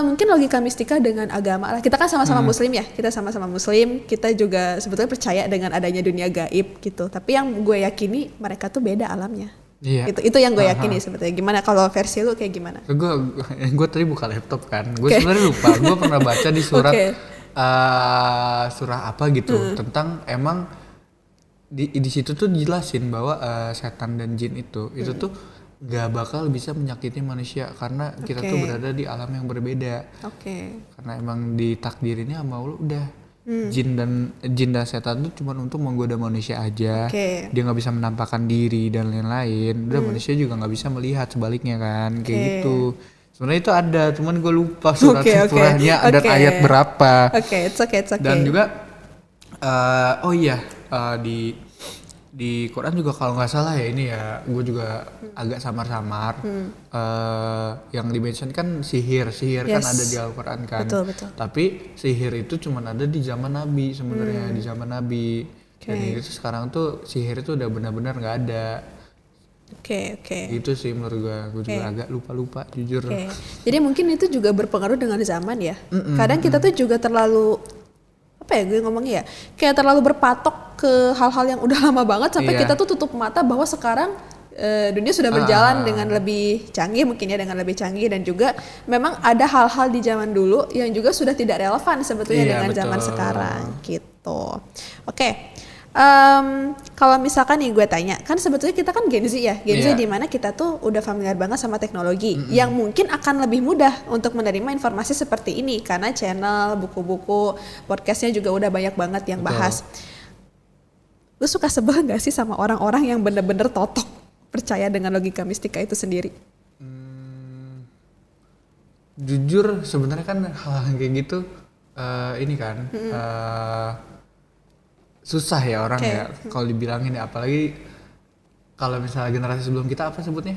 mungkin logika mistika dengan agama lah. Kita kan sama-sama muslim ya, kita sama-sama muslim, kita juga sebetulnya percaya dengan adanya dunia gaib gitu. Tapi yang gue yakini mereka tuh beda alamnya. Iya. Itu yang gue yakini sebetulnya. Gimana kalau versi lu kayak gimana? Gue tadi buka laptop kan. Gue sebenarnya lupa. Gue pernah baca di surat surah apa gitu tentang emang di situ tuh dijelasin bahwa setan dan jin itu tuh gak bakal bisa menyakiti manusia karena kita tuh berada di alam yang berbeda. Karena emang ditakdirinnya sama Allah udah jin dan setan tuh cuma untuk menggoda manusia aja. Dia nggak bisa menampakkan diri dan lain-lain. Udah manusia juga nggak bisa melihat sebaliknya kan, kayak gitu. Sebenarnya itu ada, cuman gue lupa surahnya dan ayat berapa. It's okay. Dan juga di Quran juga kalau nggak salah ya ini ya, gue juga agak samar-samar. Yang dimention kan sihir kan Yes. ada di Al-Quran kan. Betul, betul. Tapi sihir itu cuma ada di zaman Nabi sebenarnya, di zaman Nabi. Dan itu sekarang tuh sihir itu udah benar-benar nggak ada. Oke. Itu sih menurut gue juga agak lupa jujur. Oke. Jadi mungkin itu juga berpengaruh dengan zaman ya. Kadang kita tuh juga terlalu apa ya gue ngomongnya ya, kayak terlalu berpatok ke hal-hal yang udah lama banget sampai kita tuh tutup mata bahwa sekarang dunia sudah berjalan dengan lebih canggih mungkin ya, dengan lebih canggih, dan juga memang ada hal-hal di zaman dulu yang juga sudah tidak relevan sebetulnya dengan zaman sekarang gitu. Oke. Kalau misalkan nih gue tanya, kan sebetulnya kita kan Gen Z ya, Gen Z di mana kita tuh udah familiar banget sama teknologi, yang mungkin akan lebih mudah untuk menerima informasi seperti ini karena channel, buku-buku, podcastnya juga udah banyak banget yang bahas. Lu suka sebel gak sih sama orang-orang yang bener-bener totok percaya dengan logika mistika itu sendiri? Jujur sebenarnya kan hal kayak gitu ini kan susah ya orang ya kalau dibilangin ya, apalagi kalau misalnya generasi sebelum kita apa sebutnya?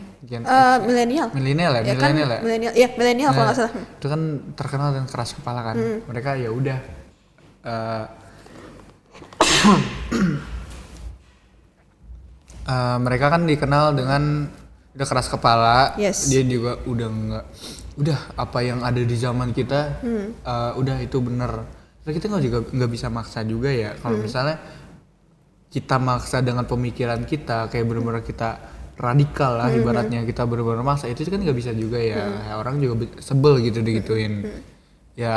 Milenial. Milenial ya, milenial ya. Milenial kalau nggak salah. Itu kan terkenal dan keras kepala kan. Mereka ya udah mereka kan dikenal dengan udah keras kepala. Dia juga udah apa yang ada di zaman kita udah itu bener. Kita nggak bisa maksa juga ya. Kalau misalnya kita maksa dengan pemikiran kita kayak benar-benar kita radikal lah ibaratnya, kita benar-benar maksa itu kan nggak bisa juga ya. Orang juga sebel gitu digituin. Ya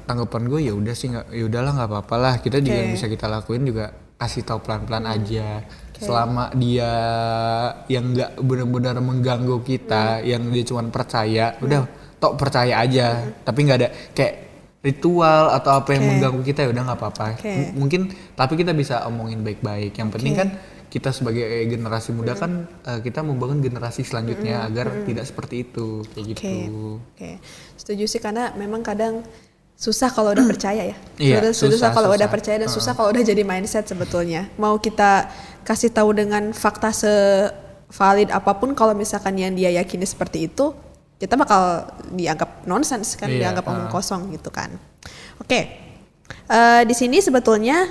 tanggapan gue ya udah sih, ya udahlah nggak apa-apa lah, kita juga yang bisa kita lakuin juga kasih tahu pelan-pelan aja. Selama dia yang nggak benar-benar mengganggu kita, yang dia cuma percaya, udah tok percaya aja. Tapi nggak ada kayak ritual atau apa yang mengganggu kita, ya udah nggak apa-apa. Mungkin tapi kita bisa omongin baik-baik. Yang penting kan kita sebagai generasi muda kan kita membangun generasi selanjutnya agar tidak seperti itu kayak gitu. Setuju sih, karena memang kadang susah kalau udah percaya ya. Susah kalau udah percaya, dan susah kalau udah jadi mindset sebetulnya. Mau kita kasih tahu dengan fakta sevalid apapun, kalau misalkan yang dia yakini seperti itu, kita bakal dianggap nonsens kan, dianggap omong kosong gitu kan. Di sini sebetulnya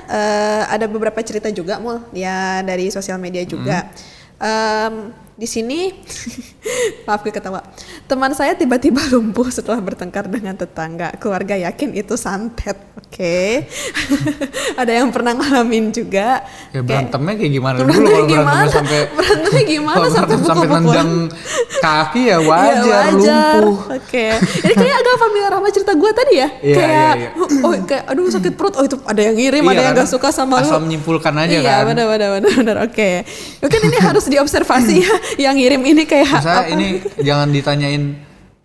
ada beberapa cerita juga Mul ya dari sosial media juga. Di sini maaf gue ketawa. Teman saya tiba-tiba lumpuh setelah bertengkar dengan tetangga. Keluarga yakin itu santet. Ada yang pernah ngalamin juga. Ya berantemnya kayak gimana dulu kalau berantemnya gimana sampai pukul-pukulan. nendang kaki ya wajar. Lumpuh. Ini kayak agak familiar sama cerita gue tadi ya. Kayak aduh sakit perut. Oh itu ada yang ngirim, ada yang gak suka sama lu. Asal menyimpulkan aja kan. Iya benar. Mungkin ini harus diobservasi ya. Yang ngirim ini kayak masa ini jangan ditanyain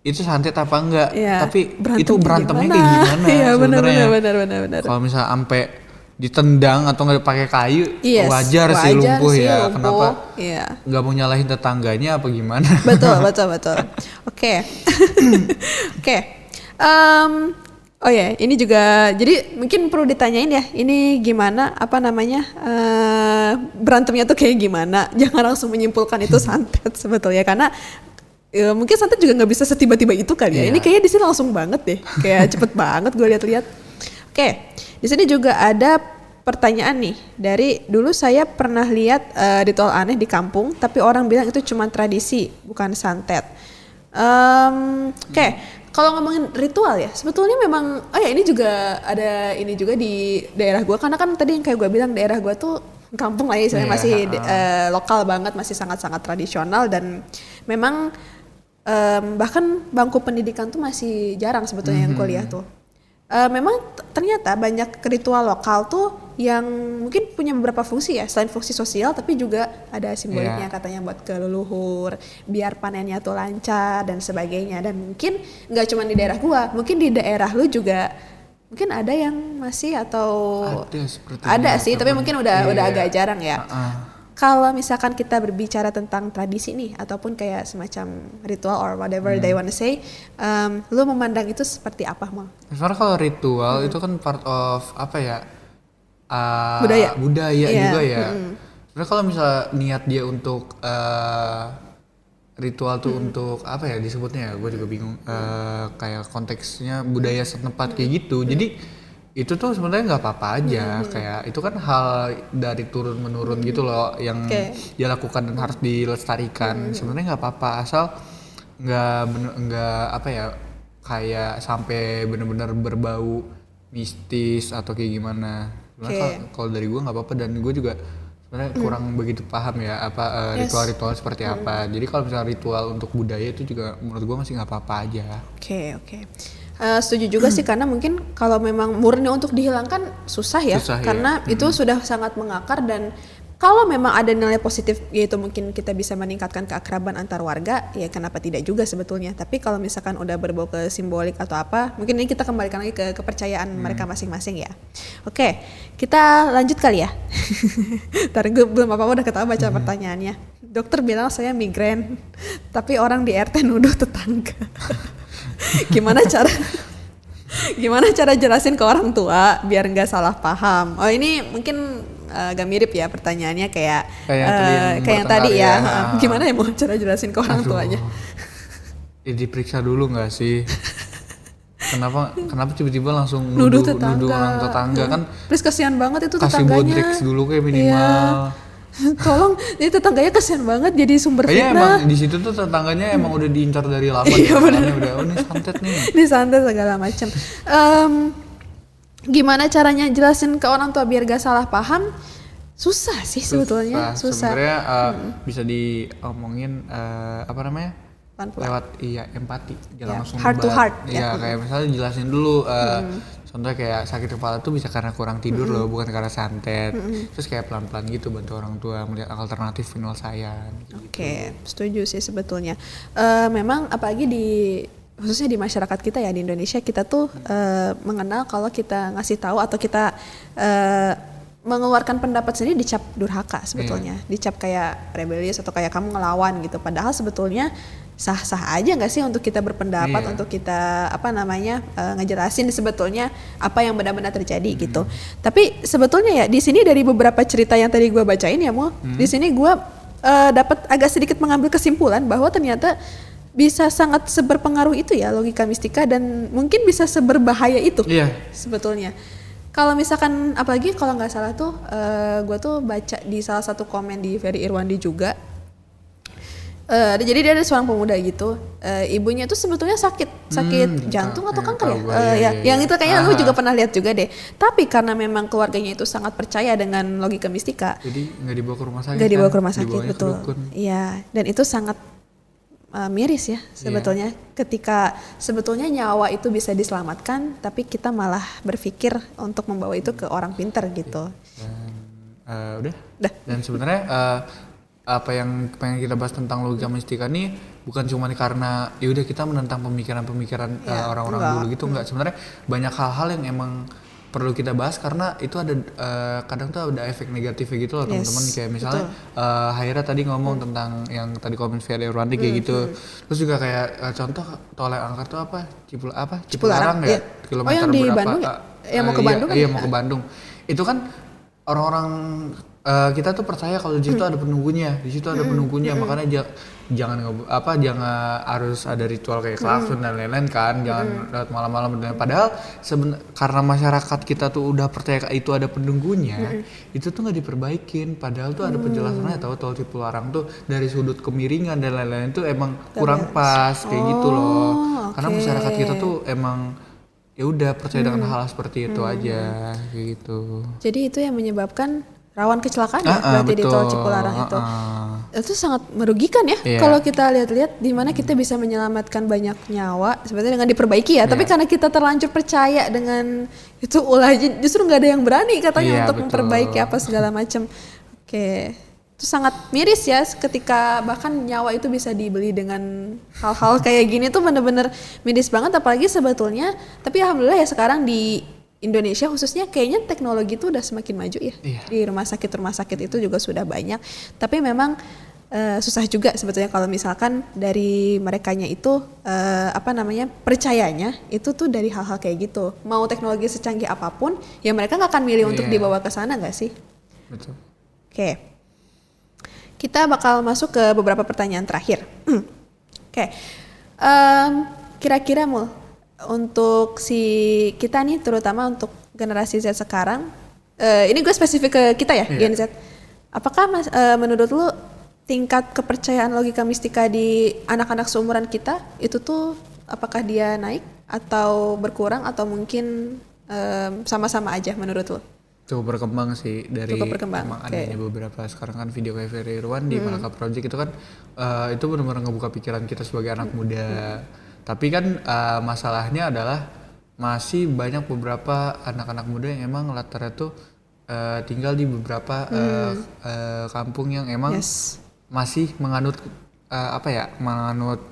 itu santet apa enggak, tapi itu berantemnya kayak gimana. Iya benar. Kalau misalnya sampai ditendang atau nggak pakai kayu, wajar sih lumpuh ya. Kenapa nggak mau nyalahin tetangganya apa gimana? Betul. Oh ya, ini juga jadi mungkin perlu ditanyain ya, ini gimana berantemnya tuh kayak gimana? Jangan langsung menyimpulkan itu santet sebetulnya, karena mungkin santet juga nggak bisa setiba-tiba itu kali ya. Ini kayaknya di sini langsung banget deh, kayak cepet banget gue lihat-lihat. Di sini juga ada pertanyaan nih, dari dulu saya pernah lihat ritual aneh di kampung, tapi orang bilang itu cuma tradisi, bukan santet. Kalau ngomongin ritual ya, sebetulnya memang, ini juga ada ini juga di daerah gue, karena kan tadi yang kayak gue bilang daerah gue tuh kampung lah ya, istilahnya masih lokal banget, masih sangat-sangat tradisional, dan memang bahkan bangku pendidikan tuh masih jarang sebetulnya yang kuliah tuh. Memang ternyata banyak ritual lokal tuh yang mungkin punya beberapa fungsi ya, selain fungsi sosial tapi juga ada simboliknya, katanya buat ke leluhur, biar panennya tuh lancar dan sebagainya. Dan mungkin nggak cuma di daerah gua, mungkin di daerah lu juga mungkin ada yang masih atau ada sih, tapi mungkin udah agak jarang ya. Kalau misalkan kita berbicara tentang tradisi nih, ataupun kayak semacam ritual or whatever they wanna say, lu memandang itu seperti apa, Mal? Sebenarnya kalau ritual itu kan part of apa ya, budaya juga ya. Sebenarnya kalau misalnya niat dia untuk ritual tuh untuk apa ya disebutnya ya, gue juga bingung. Kayak konteksnya budaya setempat kayak gitu. Jadi itu tuh sebenarnya nggak apa-apa aja. Kayak itu kan hal dari turun menurun gitu loh yang dia lakukan dan harus dilestarikan. Sebenarnya nggak apa-apa asal nggak apa ya kayak sampai benar-benar berbau mistis atau kayak gimana. Kalau dari gue nggak apa-apa, dan gue juga sebenarnya kurang begitu paham ya apa ritual-ritual seperti apa. Jadi kalau misalnya ritual untuk budaya itu juga menurut gue masih nggak apa-apa aja. Oke. Setuju juga sih, karena mungkin kalau memang murni untuk dihilangkan susah ya, karena itu sudah sangat mengakar. Dan kalau memang ada nilai positif, yaitu mungkin kita bisa meningkatkan keakraban antar warga, ya kenapa tidak juga sebetulnya. Tapi kalau misalkan udah berbau ke simbolik atau apa, mungkin ini kita kembalikan lagi ke kepercayaan mereka masing-masing ya. Oke, kita lanjut kali ya. Ntar gue belum apa-apa udah ketawa baca pertanyaannya. Dokter bilang saya migrain, tapi orang di RT nuduh tetangga. Gimana cara jelasin ke orang tua biar nggak salah paham? Oh, ini mungkin agak mirip ya pertanyaannya kayak yang tadi ya. Gimana ya mau cara jelasin ke orang tuanya? Diperiksa dulu nggak sih? Kenapa tiba-tiba langsung nuduh orang tetangga kan? Terus kasihan banget itu kasih tetangganya. bodreks dulu kayak minimal. Tolong, ini tetangganya kasihan banget jadi sumber fitnah. Emang di situ tuh tetangganya emang udah diincar dari lama. Iya benar. Udah ini santet nih. Ini santet segala macam. Gimana caranya jelasin ke orang tua biar gak salah paham? Susah sih sebetulnya. Susah. Sebenarnya bisa diomongin apa namanya? Lewat empati, jangan langsung heart to heart. Iya, kayak misalnya jelasin dulu. Contohnya kayak sakit kepala tuh bisa karena kurang tidur loh, bukan karena santet. Terus kayak pelan-pelan gitu bantu orang tua melihat alternatif penyelesaian. Oke, setuju sih sebetulnya. Memang apalagi khususnya di masyarakat kita ya, di Indonesia kita tuh mengenal kalau kita ngasih tahu atau kita mengeluarkan pendapat sendiri dicap durhaka sebetulnya. Dicap kayak rebellious atau kayak kamu ngelawan gitu. Padahal sebetulnya sah-sah aja nggak sih untuk kita berpendapat, untuk kita ngejelasin sebetulnya apa yang benar-benar terjadi gitu. Tapi sebetulnya ya di sini dari beberapa cerita yang tadi gue bacain ya di sini gue dapat agak sedikit mengambil kesimpulan bahwa ternyata bisa sangat seberpengaruh itu ya logika mistika, dan mungkin bisa seberbahaya itu sebetulnya. Kalau misalkan apalagi kalau nggak salah tuh gue tuh baca di salah satu komen di Ferry Irwandi juga. Jadi dia ada seorang pemuda gitu, ibunya tuh sebetulnya sakit jantung atau kanker ya. Yang itu kayaknya lu juga pernah lihat juga deh. Tapi karena memang keluarganya itu sangat percaya dengan logika mistika, jadi nggak dibawa ke rumah sakit. Betul. Iya, dan itu sangat miris ya sebetulnya. Ketika sebetulnya nyawa itu bisa diselamatkan, tapi kita malah berpikir untuk membawa itu ke orang pintar gitu. Dan, udah. Dan sebenarnya apa yang pengen kita bahas tentang logika mistika nih bukan cuma karena yaudah kita menentang pemikiran-pemikiran orang-orang dulu gitu, enggak. Sebenarnya banyak hal-hal yang emang perlu kita bahas karena itu ada kadang tuh ada efek negatifnya gitu loh teman-teman. Kayak misalnya Haira tadi ngomong tentang yang tadi komen Ferry Irwandi kayak gitu. Terus juga kayak contoh tol yang angker tuh Cipularang ya, kilometer yang di berapa? Bandung ya? Yang mau ke Bandung kan? Iya, mau ke Bandung. Itu kan orang-orang kita tuh percaya kalau di situ ada penunggunya, makanya jangan harus ada ritual kayak klakson dan lain-lain kan, jangan lewat malam-malam dan padahal karena masyarakat kita tuh udah percaya itu ada penunggunya, itu tuh nggak diperbaikin, padahal tuh ada penjelasannya tahu tol Cipularang tuh dari sudut kemiringan dan lain-lain tuh emang kurang pas kayak gitu loh, karena masyarakat kita tuh emang ya udah percaya dengan hal seperti itu aja kayak gitu. Jadi itu yang menyebabkan rawan kecelakaan ya berarti betul. Di tol Cipularang itu. Itu sangat merugikan ya kalau kita lihat-lihat di mana kita bisa menyelamatkan banyak nyawa sebenarnya dengan diperbaiki ya, tapi karena kita terlanjur percaya dengan itu ulah justru nggak ada yang berani katanya untuk memperbaiki apa segala macam. Oke. Itu sangat miris ya ketika bahkan nyawa itu bisa dibeli dengan hal-hal kayak gini tuh bener-bener miris banget, apalagi sebetulnya. Tapi alhamdulillah ya sekarang di Indonesia khususnya kayaknya teknologi itu udah semakin maju ya. Di rumah sakit itu juga sudah banyak. Tapi memang susah juga sebetulnya kalau misalkan dari merekanya itu percayanya itu tuh dari hal-hal kayak gitu. Mau teknologi secanggih apapun ya mereka nggak akan milih untuk dibawa ke sana nggak sih? Betul. Oke. kita bakal masuk ke beberapa pertanyaan terakhir. Oke, kira-kira Mul, untuk si kita nih, terutama untuk generasi Z sekarang, ini gue spesifik ke kita ya, Gen Z. Apakah menurut lu tingkat kepercayaan logika mistika di anak-anak seumuran kita itu tuh apakah dia naik atau berkurang atau mungkin sama-sama aja menurut lu? Cukup berkembang sih dari emang adanya beberapa sekarang kan video kayak Ferry Irwan di Malaka Project itu kan itu benar-benar ngebuka pikiran kita sebagai anak muda. Tapi kan masalahnya adalah masih banyak beberapa anak-anak muda yang emang latarnya tuh tinggal di beberapa kampung yang emang masih menganut menganut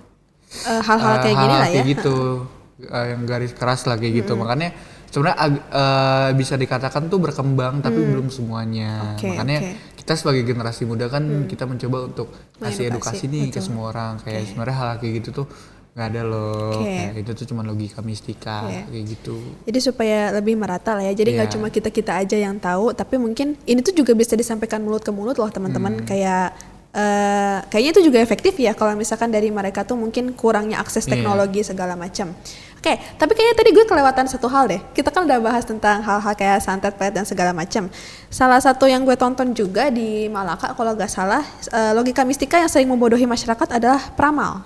hal-hal kayak gini lah ya. Gitu yang garis keras lah kayak gitu. Makanya sebenarnya bisa dikatakan tuh berkembang tapi belum semuanya. Makanya kita sebagai generasi muda kan kita mencoba untuk kasih edukasi nih ke semua orang kayak sebenarnya hal kayak gitu tuh nggak ada loh, kayak itu tuh cuma logika mistika kayak gitu. Jadi supaya lebih merata lah ya. Jadi nggak cuma kita aja yang tahu, tapi mungkin ini tuh juga bisa disampaikan mulut ke mulut loh teman-teman. Kayaknya itu juga efektif ya kalau misalkan dari mereka tuh mungkin kurangnya akses teknologi segala macam. Oke, tapi kayaknya tadi gue kelewatan satu hal deh. Kita kan udah bahas tentang hal-hal kayak santet, pelet dan segala macam. Salah satu yang gue tonton juga di Malaka kalau nggak salah, logika mistika yang sering membodohi masyarakat adalah peramal.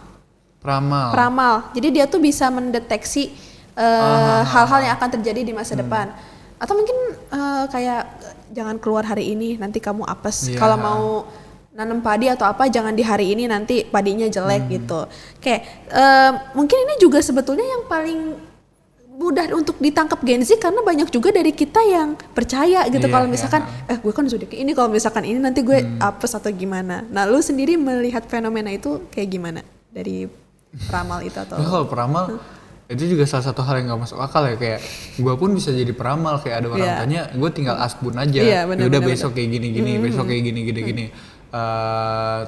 Jadi dia tuh bisa mendeteksi hal-hal yang akan terjadi di masa depan. Atau mungkin kayak jangan keluar hari ini, nanti kamu apes. Kalau mau nanam padi atau apa jangan di hari ini, nanti padinya jelek gitu. Mungkin ini juga sebetulnya yang paling mudah untuk ditangkap Gen Z karena banyak juga dari kita yang percaya gitu. Kalau misalkan gue kan zodiak ini, kalau misalkan ini nanti gue apes atau gimana. Nah, lu sendiri melihat fenomena itu kayak gimana dari peramal itu atau? Kalau peramal itu juga salah satu hal yang gak masuk akal ya, kayak gue pun bisa jadi peramal, kayak ada orang tanya gue tinggal asbun aja, udah besok kayak gini-gini, besok kayak gini-gini.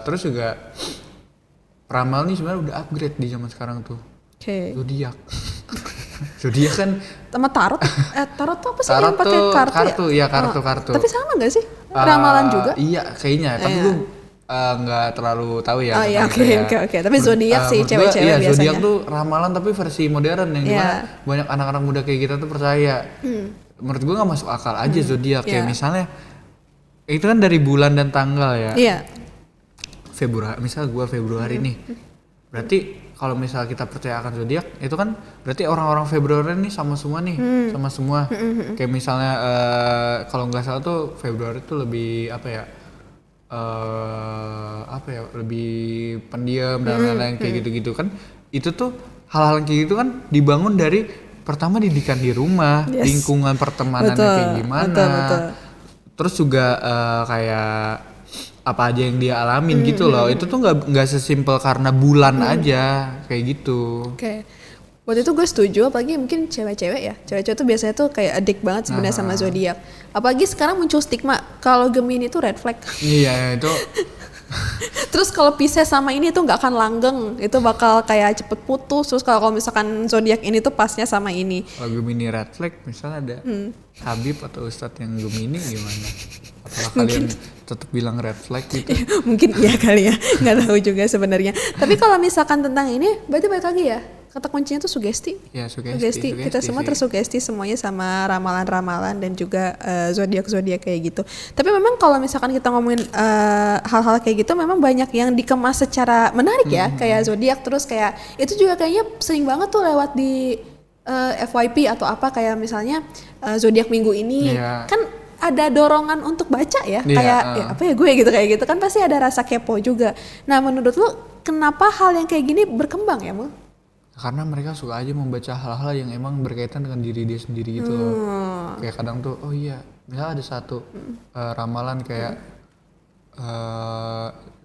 Terus juga peramal nih sebenarnya udah upgrade di zaman sekarang tuh. Zodiak. Zodiak kan sama tarot. Tarot tuh apa sih yang pakai kartu? Kartu. Tapi sama gak sih? Ramalan juga? Iya, kayaknya. Tapi gue nggak terlalu tahu ya. Oke. Tapi zodiak sih cewek-cewek biasanya. Zodiak tuh ramalan tapi versi modern yang dimana banyak anak-anak muda kayak kita tuh percaya. Menurut gue nggak masuk akal aja zodiak. Kayak misalnya itu kan dari bulan dan tanggal ya. Februari, misal gue Februari nih. Berarti kalau misal kita percaya akan zodiak, itu kan berarti orang-orang Februari nih sama semua nih, sama semua. Kayak misalnya kalau nggak salah tuh Februari tuh lebih lebih pendiam dan lain-lain kayak gitu-gitu kan. Itu tuh hal-hal kayak gitu kan dibangun dari pertama didikan di rumah, lingkungan pertemanannya kayak gimana. Betul. Terus juga kayak apa aja yang dia alamin gitu loh. Itu tuh nggak sesimpel karena bulan aja kayak gitu. Waktu itu gue setuju, apalagi mungkin cewek-cewek ya. Cewek-cewek tuh biasanya tuh kayak adik banget sebenarnya sama zodiak. Apalagi sekarang muncul stigma kalau Gemini itu red flag. Iya, itu. Terus kalau Pisces sama ini tuh nggak akan langgeng, itu bakal kayak cepet putus. Terus kalau misalkan zodiak ini tuh pasnya sama ini. Kalau Gemini red flag, misalnya ada Habib atau Ustadz yang Gemini gimana? Apakah kalian tetap bilang red flag gitu? Mungkin iya kali ya, nggak tahu juga sebenarnya. Tapi kalau misalkan tentang ini, berarti balik lagi ya. Kata kuncinya tuh sugesti. Ya, sugesti. Kita semua tersugesti semuanya sama ramalan-ramalan dan juga zodiak-zodiak kayak gitu. Tapi memang kalau misalkan kita ngomongin hal-hal kayak gitu, memang banyak yang dikemas secara menarik ya, kayak zodiak. Terus kayak itu juga kayaknya sering banget tuh lewat di FYP atau apa, kayak misalnya zodiak minggu ini kan ada dorongan untuk baca ya, kayak ya apa ya gue gitu kan pasti ada rasa kepo juga. Nah, menurut lu kenapa hal yang kayak gini berkembang ya, Mul? Karena mereka suka aja membaca hal-hal yang emang berkaitan dengan diri dia sendiri gitu loh. Kayak kadang tuh, oh iya, misalnya ada satu ramalan kayak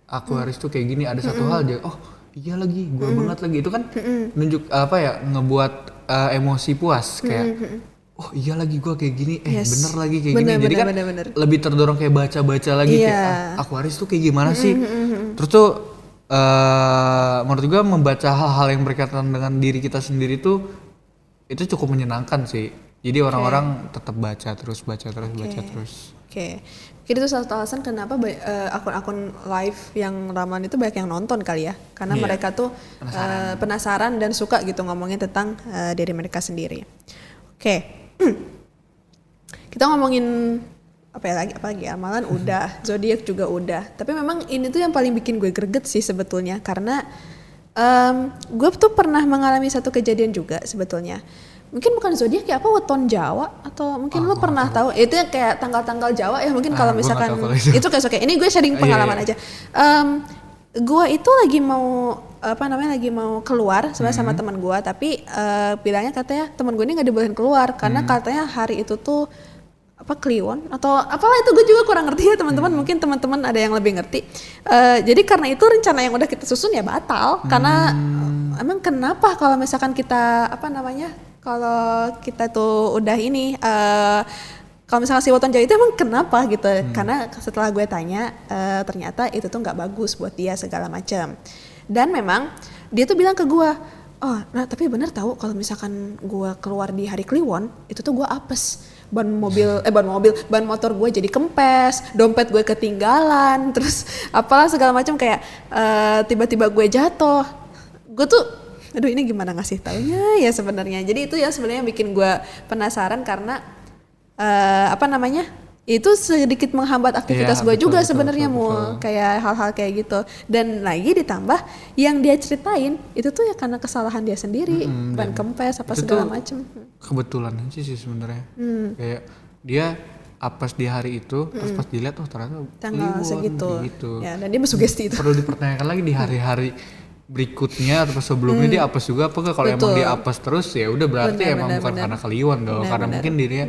Aquarius tuh kayak gini, ada satu hal dia, oh iya lagi, gue banget lagi. Itu kan nunjuk ngebuat emosi puas kayak, oh iya lagi gue kayak gini, bener lagi kayak gini. Jadi kan lebih terdorong kayak baca-baca lagi kayak Aquarius tuh kayak gimana sih. Terus tuh menurut gue membaca hal-hal yang berkaitan dengan diri kita sendiri tuh itu cukup menyenangkan sih. Jadi orang-orang tetap baca terus. Mungkin itu satu alasan kenapa akun-akun live yang ramalan itu banyak yang nonton kali ya. Karena mereka tuh penasaran dan suka gitu ngomongin tentang diri mereka sendiri. Oke. Kita ngomongin apa lagi amalan udah, zodiak juga udah. Tapi memang ini tuh yang paling bikin gue greget sih sebetulnya, karena gue tuh pernah mengalami satu kejadian juga sebetulnya. Mungkin bukan zodiak ya, apa weton Jawa atau mungkin lo pernah tahu itu yang kayak tanggal-tanggal Jawa ya, mungkin kalau misalkan itu kayak ini gue sharing pengalaman aja. Gue itu lagi mau keluar sebenarnya sama teman gue, tapi bilangnya katanya teman gue ini nggak dibolehin keluar karena katanya hari itu tuh Kliwon atau apalah, itu gue juga kurang ngerti ya teman-teman. Mungkin teman-teman ada yang lebih ngerti. Jadi karena itu rencana yang udah kita susun ya batal, karena emang kenapa kalau misalkan kita kalau kita tuh udah ini kalau misalkan si weton Jawa itu emang kenapa gitu. Karena setelah gue tanya ternyata itu tuh nggak bagus buat dia segala macam. Dan memang dia tuh bilang ke gue, tapi bener tahu kalau misalkan gue keluar di hari Kliwon itu tuh gue apes, ban motor gue jadi kempes, dompet gue ketinggalan, terus apalah segala macam, kayak tiba-tiba gue jatuh. Gue tuh aduh ini gimana ngasih taunya ya sebenarnya. Jadi itu ya sebenarnya bikin gue penasaran karena itu sedikit menghambat aktivitas gue juga sebenarnya, kayak hal-hal kayak gitu. Dan lagi ditambah yang dia ceritain itu tuh ya karena kesalahan dia sendiri, ban kempes apa segala macem. Kebetulan aja sih sebenarnya. Kayak dia apes di hari itu, pas dilihat ternyata tanggal segitu. Gitu. Ya, dan dia bersugesti itu. Perlu dipertanyakan lagi di hari-hari berikutnya atau sebelumnya dia apes juga apa? Kalau emang dia apes terus ya udah berarti emang bukan karena Kliwon dong, karena mungkin dirinya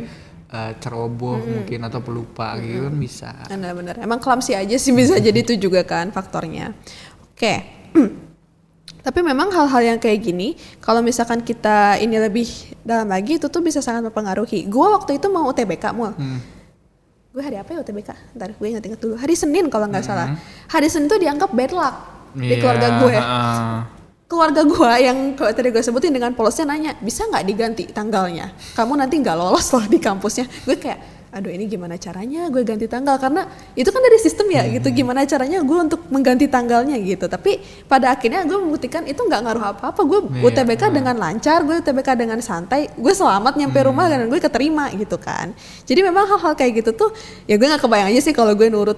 ceroboh mungkin atau pelupa gitu kan bisa. Benar. Emang clumsy aja sih bisa jadi itu juga kan faktornya. Oke. Tapi memang hal-hal yang kayak gini kalau misalkan kita ini lebih dalam lagi itu tuh bisa sangat mempengaruhi. Gue waktu itu mau UTBK mul. Gue hari apa ya UTBK? Ntar gue ingat-ingat dulu. Hari Senin kalau nggak salah. Hari Senin tuh dianggap bad luck di keluarga gue. Keluarga gue yang tadi gue sebutin dengan polosnya nanya, bisa nggak diganti tanggalnya? Kamu nanti nggak lolos loh di kampusnya. Gue kayak, aduh ini gimana caranya gue ganti tanggal, karena itu kan dari sistem ya gitu, gimana caranya gue untuk mengganti tanggalnya gitu. Tapi pada akhirnya gue membuktikan itu nggak ngaruh apa-apa. Gue UTBK dengan lancar, gue UTBK dengan santai, gue selamat nyampe rumah dan gue keterima gitu kan. Jadi memang hal-hal kayak gitu tuh ya gue nggak kebayang aja sih kalau gue nurut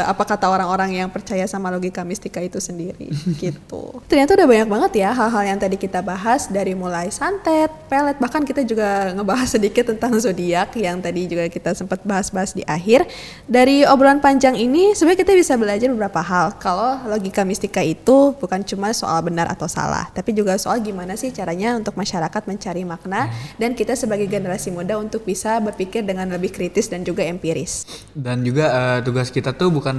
apa kata orang-orang yang percaya sama logika mistika itu sendiri gitu. Ternyata udah banyak banget ya hal-hal yang tadi kita bahas, dari mulai santet, pelet, bahkan kita juga ngebahas sedikit tentang zodiak yang tadi juga kita sempat bahas-bahas di akhir. Dari obrolan panjang ini sebenarnya kita bisa belajar beberapa hal. Kalau logika mistika itu bukan cuma soal benar atau salah, tapi juga soal gimana sih caranya untuk masyarakat mencari makna dan kita sebagai generasi muda untuk bisa berpikir dengan lebih kritis dan juga empiris. Dan juga tugas kita tuh bukan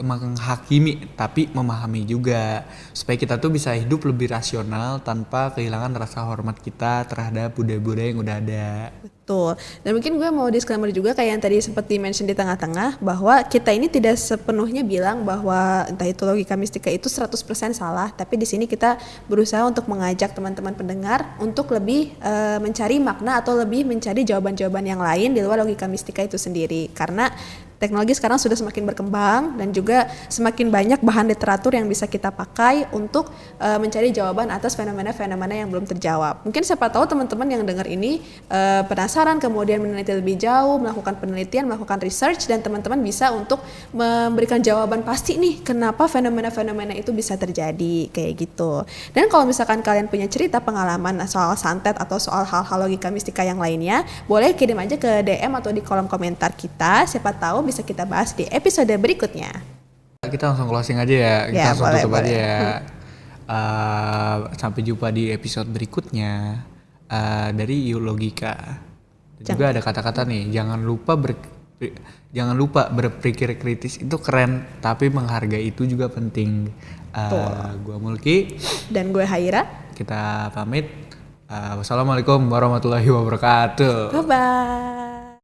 menghakimi tapi memahami juga, supaya kita tuh bisa hidup lebih rasional tanpa kehilangan rasa hormat kita terhadap budaya-budaya yang udah ada. Betul. Dan mungkin gue mau disclaimer juga kayak yang tadi sempat di-mention di tengah-tengah, bahwa kita ini tidak sepenuhnya bilang bahwa entah itu logika mistika itu 100% salah, tapi di sini kita berusaha untuk mengajak teman-teman pendengar untuk lebih mencari makna atau lebih mencari jawaban-jawaban yang lain di luar logika mistika itu sendiri. Karena teknologi sekarang sudah semakin berkembang dan juga semakin banyak bahan literatur yang bisa kita pakai untuk mencari jawaban atas fenomena-fenomena yang belum terjawab. Mungkin siapa tahu teman-teman yang dengar ini penasaran, kemudian meneliti lebih jauh, melakukan penelitian, melakukan research, dan teman-teman bisa untuk memberikan jawaban pasti nih kenapa fenomena-fenomena itu bisa terjadi kayak gitu. Dan kalau misalkan kalian punya cerita pengalaman soal santet atau soal hal-hal logika mistika yang lainnya, boleh kirim aja ke DM atau di kolom komentar kita. Siapa tahu bisa kita bahas di episode berikutnya. Kita langsung closing aja ya, kita langsung tutup aja ya. Sampai jumpa di episode berikutnya dari Logika. Juga ada kata-kata nih, jangan lupa berpikir kritis itu keren, tapi menghargai itu juga penting. Gue Mulki dan gue Haira. Kita pamit. Wassalamualaikum warahmatullahi wabarakatuh. Bye bye.